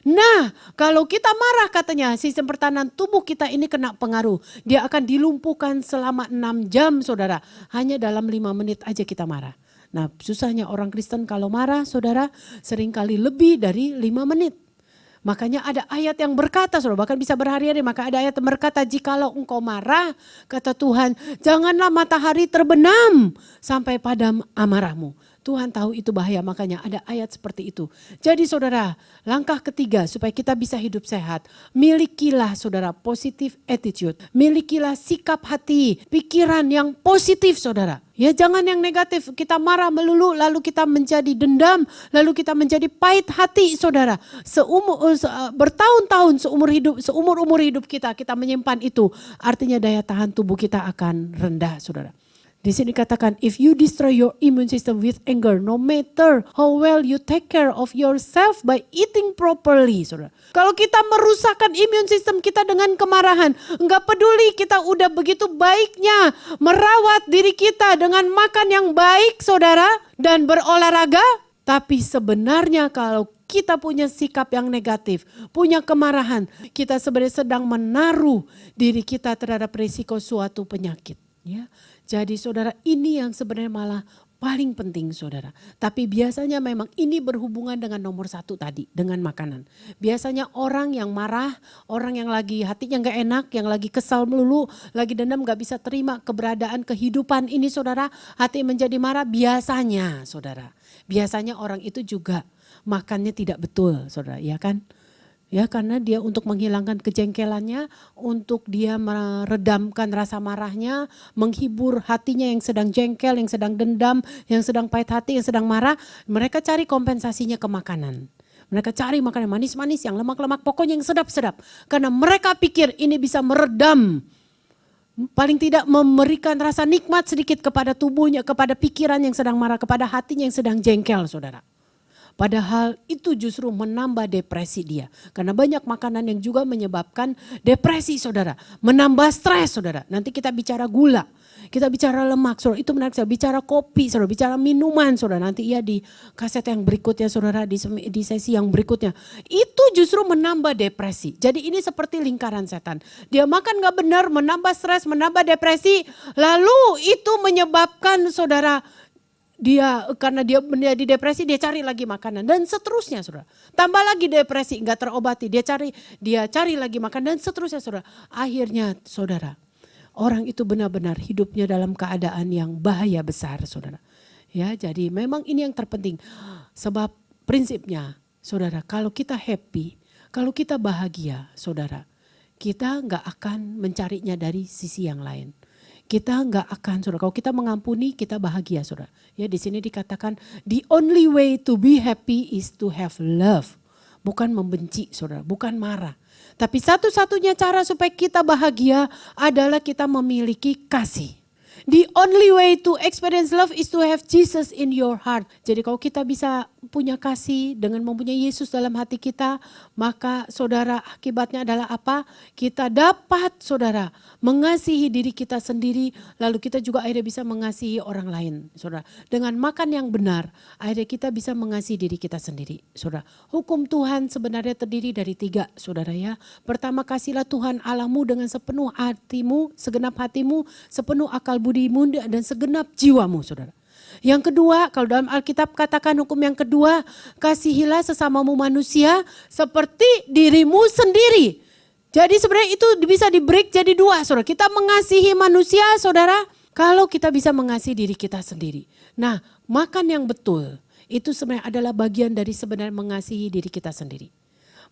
Nah, kalau kita marah katanya sistem pertahanan tubuh kita ini kena pengaruh. Dia akan dilumpuhkan selama 6 jam saudara. Hanya dalam 5 menit aja kita marah. Nah, susahnya orang Kristen kalau marah saudara seringkali lebih dari 5 menit. Makanya ada ayat yang berkata saudara, bahkan bisa berhari-hari, maka ada ayat yang berkata jikalau engkau marah kata Tuhan janganlah matahari terbenam sampai padam amarahmu. Tuhan tahu itu bahaya, makanya ada ayat seperti itu. Jadi saudara, langkah ketiga supaya kita bisa hidup sehat. Milikilah saudara positive attitude. Milikilah sikap hati, pikiran yang positif saudara. Ya jangan yang negatif, kita marah melulu lalu kita menjadi dendam, lalu kita menjadi pahit hati saudara. Bertahun-tahun seumur-umur hidup kita menyimpan itu. Artinya daya tahan tubuh kita akan rendah saudara. Di sini katakan, if you destroy your immune system with anger, no matter how well you take care of yourself by eating properly. Saudara. Kalau kita merusakkan immune system kita dengan kemarahan, enggak peduli kita udah begitu baiknya merawat diri kita dengan makan yang baik saudara dan berolahraga. Tapi sebenarnya kalau kita punya sikap yang negatif, punya kemarahan, kita sebenarnya sedang menaruh diri kita terhadap risiko suatu penyakit. Ya. Jadi saudara, ini yang sebenarnya malah paling penting saudara. Tapi biasanya memang ini berhubungan dengan nomor 1 tadi, dengan makanan. Biasanya orang yang marah, orang yang lagi hatinya gak enak, yang lagi kesal melulu, lagi dendam gak bisa terima keberadaan kehidupan ini saudara. Hati menjadi marah biasanya saudara. Biasanya orang itu juga makannya tidak betul saudara, ya kan? Ya, karena dia untuk menghilangkan kejengkelannya, untuk dia meredamkan rasa marahnya, menghibur hatinya yang sedang jengkel, yang sedang dendam, yang sedang pahit hati, yang sedang marah. Mereka cari kompensasinya ke makanan. Mereka cari makanan manis-manis, yang lemak-lemak, pokoknya yang sedap-sedap. Karena mereka pikir ini bisa meredam, paling tidak memberikan rasa nikmat sedikit kepada tubuhnya, kepada pikiran yang sedang marah, kepada hatinya yang sedang jengkel, saudara. Padahal itu justru menambah depresi dia. Karena banyak makanan yang juga menyebabkan depresi, saudara. Menambah stres, saudara. Nanti kita bicara gula, kita bicara lemak, saudara. Itu menarik, saudara. Bicara kopi, saudara. Bicara minuman, saudara. Nanti ya di kaset yang berikutnya, saudara. Di sesi yang berikutnya. Itu justru menambah depresi. Jadi ini seperti lingkaran setan. Dia makan gak benar, menambah stres, menambah depresi. Lalu itu menyebabkan, saudara, karena dia menjadi depresi, dia cari lagi makanan dan seterusnya, saudara. Tambah lagi depresi, nggak terobati, dia cari lagi makan dan seterusnya, saudara. Akhirnya, saudara, orang itu benar-benar hidupnya dalam keadaan yang bahaya besar, saudara. Ya, jadi memang ini yang terpenting. Sebab prinsipnya, saudara, kalau kita happy, kalau kita bahagia, saudara, kita nggak akan mencarinya dari sisi yang lain. Kita nggak akan, saudara. Kalau kita mengampuni, kita bahagia, saudara. Ya, di sini dikatakan the only way to be happy is to have love. Bukan membenci, saudara. Bukan marah. Tapi satu-satunya cara supaya kita bahagia adalah kita memiliki kasih. The only way to experience love is to have Jesus in your heart. Jadi kalau kita bisa punya kasih dengan mempunyai Yesus dalam hati kita, maka saudara, akibatnya adalah apa? Kita dapat, saudara, mengasihi diri kita sendiri, lalu kita juga akhirnya bisa mengasihi orang lain, saudara. Dengan makan yang benar, akhirnya kita bisa mengasihi diri kita sendiri, saudara. Hukum Tuhan sebenarnya terdiri dari 3, saudara ya. Pertama, kasihlah Tuhan Allahmu dengan sepenuh hatimu, segenap hatimu, sepenuh akal budimu, dan segenap jiwamu, saudara. Yang kedua, kalau dalam Alkitab katakan hukum yang kedua, kasihilah sesamamu manusia seperti dirimu sendiri. Jadi sebenarnya itu bisa di-break jadi 2, saudara. Kita mengasihi manusia, saudara, kalau kita bisa mengasihi diri kita sendiri. Nah, makan yang betul itu sebenarnya adalah bagian dari sebenarnya mengasihi diri kita sendiri.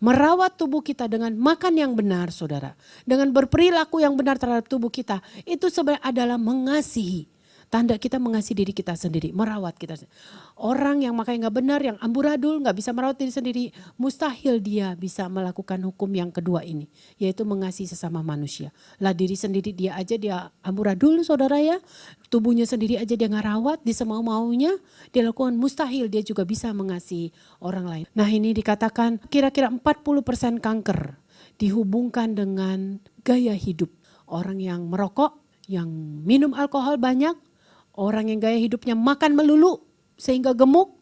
Merawat tubuh kita dengan makan yang benar, saudara. Dengan berperilaku yang benar terhadap tubuh kita. Itu sebenarnya adalah mengasihi. Tanda kita mengasihi diri kita sendiri, merawat kita sendiri. Orang yang makanya gak benar, yang amburadul, gak bisa merawat diri sendiri, mustahil dia bisa melakukan hukum yang kedua ini. Yaitu mengasihi sesama manusia. Lah diri sendiri dia aja dia amburadul, saudara ya. Tubuhnya sendiri aja dia gak rawat, di semau-maunya dia lakukan, mustahil dia juga bisa mengasihi orang lain. Nah ini dikatakan kira-kira 40% kanker dihubungkan dengan gaya hidup. Orang yang merokok, yang minum alkohol banyak, orang yang gaya hidupnya makan melulu sehingga gemuk.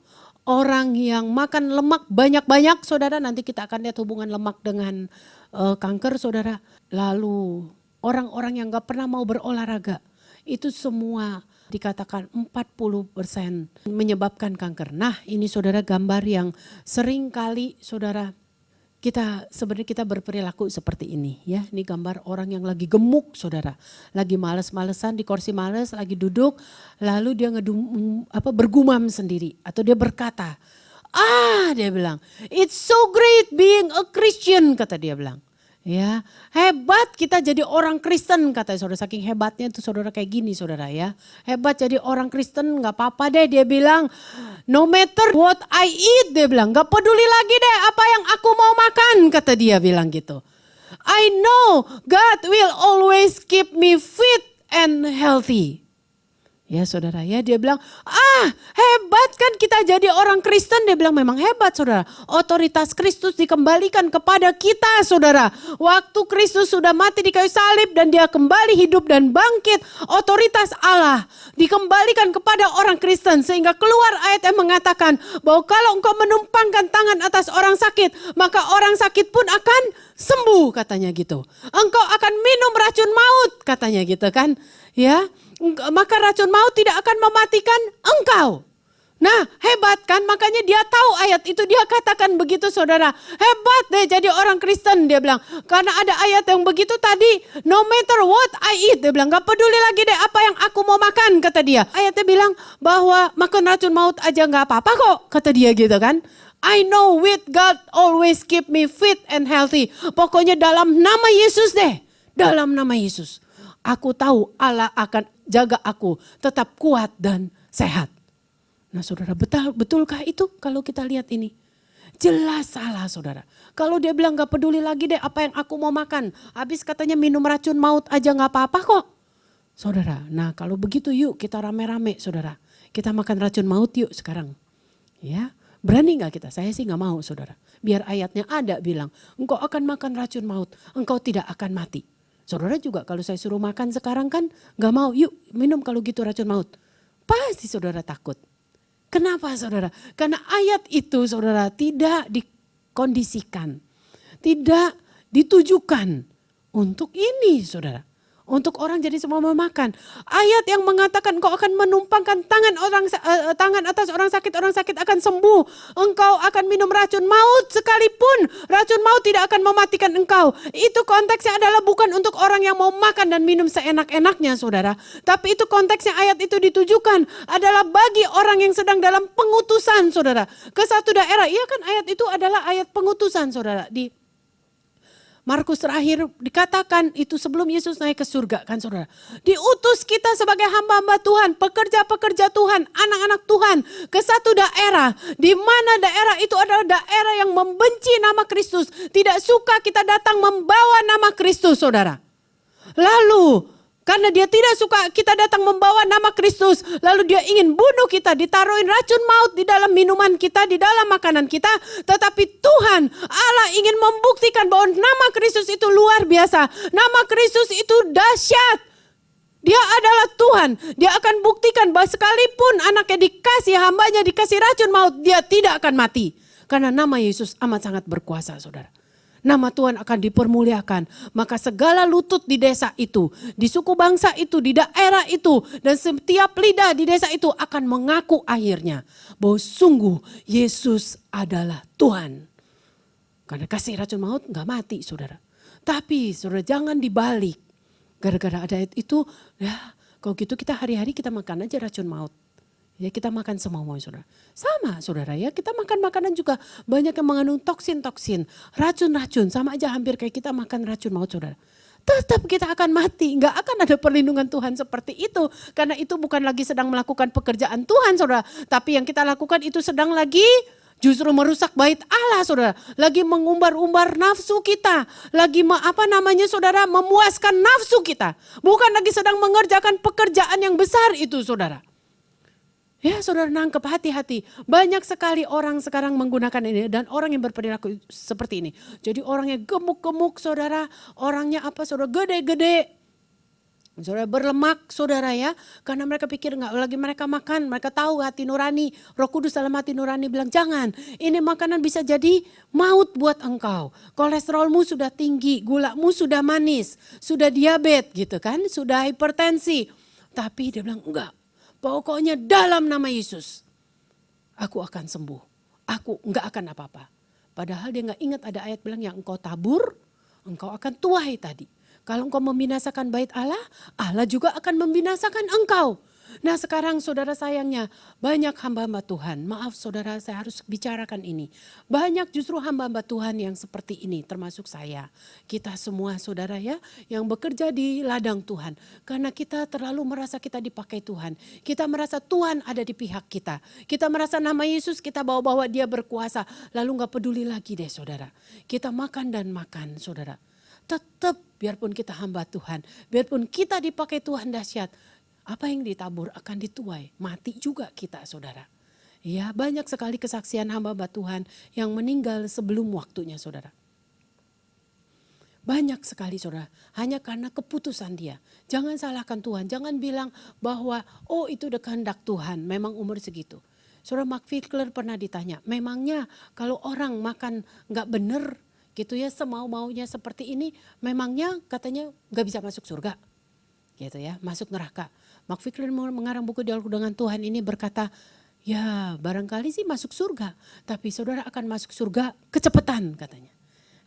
Orang yang makan lemak banyak-banyak, saudara, nanti kita akan lihat hubungan lemak dengan kanker, saudara. Lalu orang-orang yang gak pernah mau berolahraga, itu semua dikatakan 40% menyebabkan kanker. Nah ini saudara gambar yang sering kali saudara kita berperilaku seperti ini ya. Ini gambar orang yang lagi gemuk, saudara. Lagi males-malesan di kursi males, lagi duduk, lalu dia bergumam sendiri atau dia berkata, dia bilang, "It's so great being a Christian," kata dia bilang. Ya, hebat kita jadi orang Kristen, kata saudara. Saking hebatnya itu saudara kayak gini, saudara ya. Hebat jadi orang Kristen, nggak apa-apa deh, dia bilang. No matter what I eat, dia bilang, nggak peduli lagi deh apa yang aku mau makan, kata dia bilang gitu. I know God will always keep me fit and healthy. Ya saudara ya, dia bilang, hebat kan kita jadi orang Kristen. Dia bilang memang hebat, saudara. Otoritas Kristus dikembalikan kepada kita, saudara. Waktu Kristus sudah mati di kayu salib dan dia kembali hidup dan bangkit, otoritas Allah dikembalikan kepada orang Kristen. Sehingga keluar ayat yang mengatakan bahwa kalau engkau menumpangkan tangan atas orang sakit, maka orang sakit pun akan sembuh, katanya gitu. Engkau akan minum racun maut, katanya gitu kan. Ya, maka racun maut tidak akan mematikan engkau. Nah hebat kan, makanya dia tahu ayat itu, dia katakan begitu, saudara. Hebat deh jadi orang Kristen, dia bilang. Karena ada ayat yang begitu tadi, no matter what I eat, dia bilang, gak peduli lagi deh apa yang aku mau makan, kata dia. Ayatnya bilang bahwa makan racun maut aja gak apa-apa kok, kata dia gitu kan. I know with God always keep me fit and healthy. Pokoknya dalam nama Yesus deh. Dalam nama Yesus. Aku tahu Allah akan jaga aku tetap kuat dan sehat. Nah saudara, betulkah itu kalau kita lihat ini? Jelas salah saudara. Kalau dia bilang gak peduli lagi deh apa yang aku mau makan. Habis katanya minum racun maut aja gak apa-apa kok. Saudara, nah kalau begitu yuk kita rame-rame saudara. Kita makan racun maut yuk sekarang. Ya, berani gak kita? Saya sih gak mau saudara. Biar ayatnya ada bilang, engkau akan makan racun maut, engkau tidak akan mati. Saudara juga kalau saya suruh makan sekarang kan gak mau, yuk minum kalau gitu racun maut. Pasti saudara takut. Kenapa saudara? Karena ayat itu saudara tidak dikondisikan. Tidak ditujukan untuk ini saudara. Untuk orang jadi semua memakan. Ayat yang mengatakan engkau akan menumpangkan tangan atas orang sakit akan sembuh. Engkau akan minum racun maut sekalipun racun maut tidak akan mematikan engkau. Itu konteksnya adalah bukan untuk orang yang mau makan dan minum seenak-enaknya saudara. Tapi itu konteksnya ayat itu ditujukan adalah bagi orang yang sedang dalam pengutusan saudara. Ke satu daerah, iya kan ayat itu adalah ayat pengutusan saudara. Di Markus terakhir dikatakan itu sebelum Yesus naik ke surga kan saudara. Diutus kita sebagai hamba-hamba Tuhan, pekerja-pekerja Tuhan, anak-anak Tuhan ke satu daerah. Di mana daerah itu adalah daerah yang membenci nama Kristus. Tidak suka kita datang membawa nama Kristus saudara. Lalu karena dia tidak suka kita datang membawa nama Kristus. Lalu dia ingin bunuh kita. Ditaruhin racun maut di dalam minuman kita. Di dalam makanan kita. Tetapi Tuhan Allah ingin membuktikan bahwa nama Kristus itu luar biasa. Nama Kristus itu dahsyat. Dia adalah Tuhan. Dia akan buktikan bahwa sekalipun anaknya dikasih, hambanya dikasih racun maut. Dia tidak akan mati. Karena nama Yesus amat sangat berkuasa saudara. Nama Tuhan akan dipermuliakan. Maka segala lutut di desa itu, di suku bangsa itu, di daerah itu, dan setiap lidah di desa itu akan mengaku akhirnya bahwa sungguh Yesus adalah Tuhan. Karena kasih racun maut gak mati saudara. Tapi saudara jangan dibalik. Gara-gara ada itu, ya kalau gitu kita hari-hari kita makan aja racun maut. Ya kita makan semua saudara. Sama saudara ya, kita makan makanan juga banyak yang mengandung toksin-toksin, racun-racun. Sama aja hampir kayak kita makan racun maut saudara. Tetap kita akan mati, gak akan ada perlindungan Tuhan seperti itu. Karena itu bukan lagi sedang melakukan pekerjaan Tuhan saudara. Tapi yang kita lakukan itu sedang lagi justru merusak bait Allah saudara. Lagi mengumbar-umbar nafsu kita. Lagi saudara memuaskan nafsu kita. Bukan lagi sedang mengerjakan pekerjaan yang besar itu saudara. Ya saudara nangkep hati-hati. Banyak sekali orang sekarang menggunakan ini. Dan orang yang berperilaku seperti ini. Jadi orangnya gemuk-gemuk saudara. Orangnya saudara gede-gede. Saudara berlemak saudara ya. Karena mereka pikir gak lagi mereka makan. Mereka tahu hati nurani. Roh Kudus dalam hati nurani bilang jangan. Ini makanan bisa jadi maut buat engkau. Kolesterolmu sudah tinggi. Gulamu sudah manis. Sudah diabetes gitu kan. Sudah hipertensi. Tapi dia bilang enggak. Pokoknya dalam nama Yesus aku akan sembuh. Aku enggak akan apa-apa. Padahal dia enggak ingat ada ayat bilang yang engkau tabur, engkau akan tuai tadi. Kalau engkau membinasakan bait Allah, Allah juga akan membinasakan engkau. Nah sekarang saudara sayangnya banyak hamba-hamba Tuhan. Maaf saudara saya harus bicarakan ini. Banyak justru hamba-hamba Tuhan yang seperti ini termasuk saya. Kita semua saudara ya yang bekerja di ladang Tuhan. Karena kita terlalu merasa kita dipakai Tuhan. Kita merasa Tuhan ada di pihak kita. Kita merasa nama Yesus kita bawa-bawa dia berkuasa. Lalu gak peduli lagi deh saudara. Kita makan dan makan saudara. Tetap biarpun kita hamba Tuhan. Biarpun kita dipakai Tuhan dahsyat. Apa yang ditabur akan dituai. Mati juga kita saudara. Ya banyak sekali kesaksian hamba-hamba Tuhan yang meninggal sebelum waktunya saudara. Banyak sekali saudara. Hanya karena keputusan dia. Jangan salahkan Tuhan. Jangan bilang bahwa itu udah kehendak Tuhan. Memang umur segitu. Saudara Mark Fiedler pernah ditanya. Memangnya kalau orang makan gak bener gitu ya. Semau-maunya seperti ini. Memangnya katanya gak bisa masuk surga. Gitu ya. Masuk neraka. Mark Fiedler mengarang buku Dialog dengan Tuhan ini berkata, ya barangkali sih masuk surga. Tapi saudara akan masuk surga kecepatan katanya.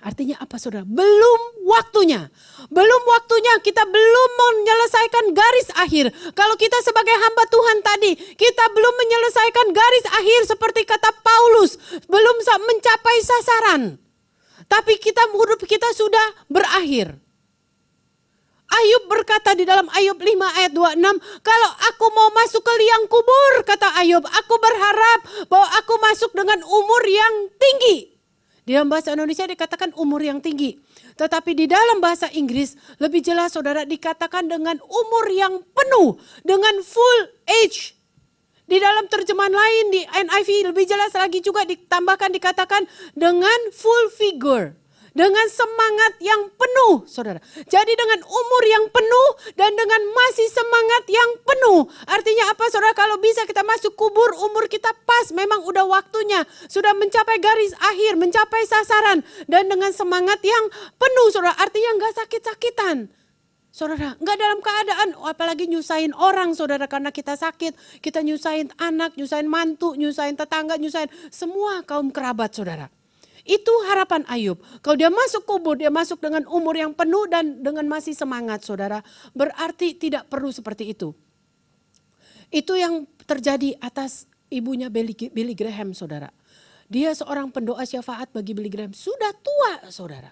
Artinya apa saudara? Belum waktunya. Belum waktunya, kita belum menyelesaikan garis akhir. Kalau kita sebagai hamba Tuhan tadi, kita belum menyelesaikan garis akhir seperti kata Paulus. Belum mencapai sasaran. Tapi hidup kita sudah berakhir. Ayub berkata di dalam Ayub 5 ayat 26, kalau aku mau masuk ke liang kubur, kata Ayub, aku berharap bahwa aku masuk dengan umur yang tinggi. Di dalam bahasa Indonesia dikatakan umur yang tinggi. Tetapi di dalam bahasa Inggris lebih jelas saudara dikatakan dengan umur yang penuh, dengan full age. Di dalam terjemahan lain di NIV lebih jelas lagi juga ditambahkan dikatakan dengan full figure. Dengan semangat yang penuh, saudara. Jadi dengan umur yang penuh dan dengan masih semangat yang penuh. Artinya apa, saudara? Kalau bisa kita masuk kubur, umur kita pas. Memang udah waktunya. Sudah mencapai garis akhir, mencapai sasaran. Dan dengan semangat yang penuh, saudara. Artinya nggak sakit-sakitan. Saudara, nggak dalam keadaan, apalagi nyusahin orang, saudara. Karena kita sakit, kita nyusahin anak, nyusahin mantu, nyusahin tetangga, nyusahin semua kaum kerabat, saudara. Itu harapan Ayub. Kalau dia masuk kubur, dia masuk dengan umur yang penuh dan dengan masih semangat, saudara. Berarti tidak perlu seperti itu. Itu yang terjadi atas ibunya Billy Graham, saudara. Dia seorang pendoa syafaat bagi Billy Graham. Sudah tua, saudara.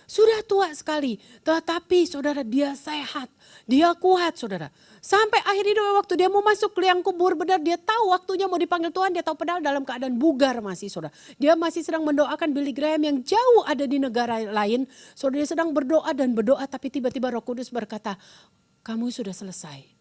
Sudah tua sekali. Tetapi saudara, dia sehat. Dia kuat, saudara. Sampai akhir hidup waktu dia mau masuk ke liang kubur, benar dia tahu waktunya mau dipanggil Tuhan. Dia tahu padahal dalam keadaan bugar masih, saudara. Dia masih sedang mendoakan Billy Graham yang jauh ada di negara lain. Saudara, dia sedang berdoa dan berdoa, tapi tiba-tiba Roh Kudus berkata, kamu sudah selesai.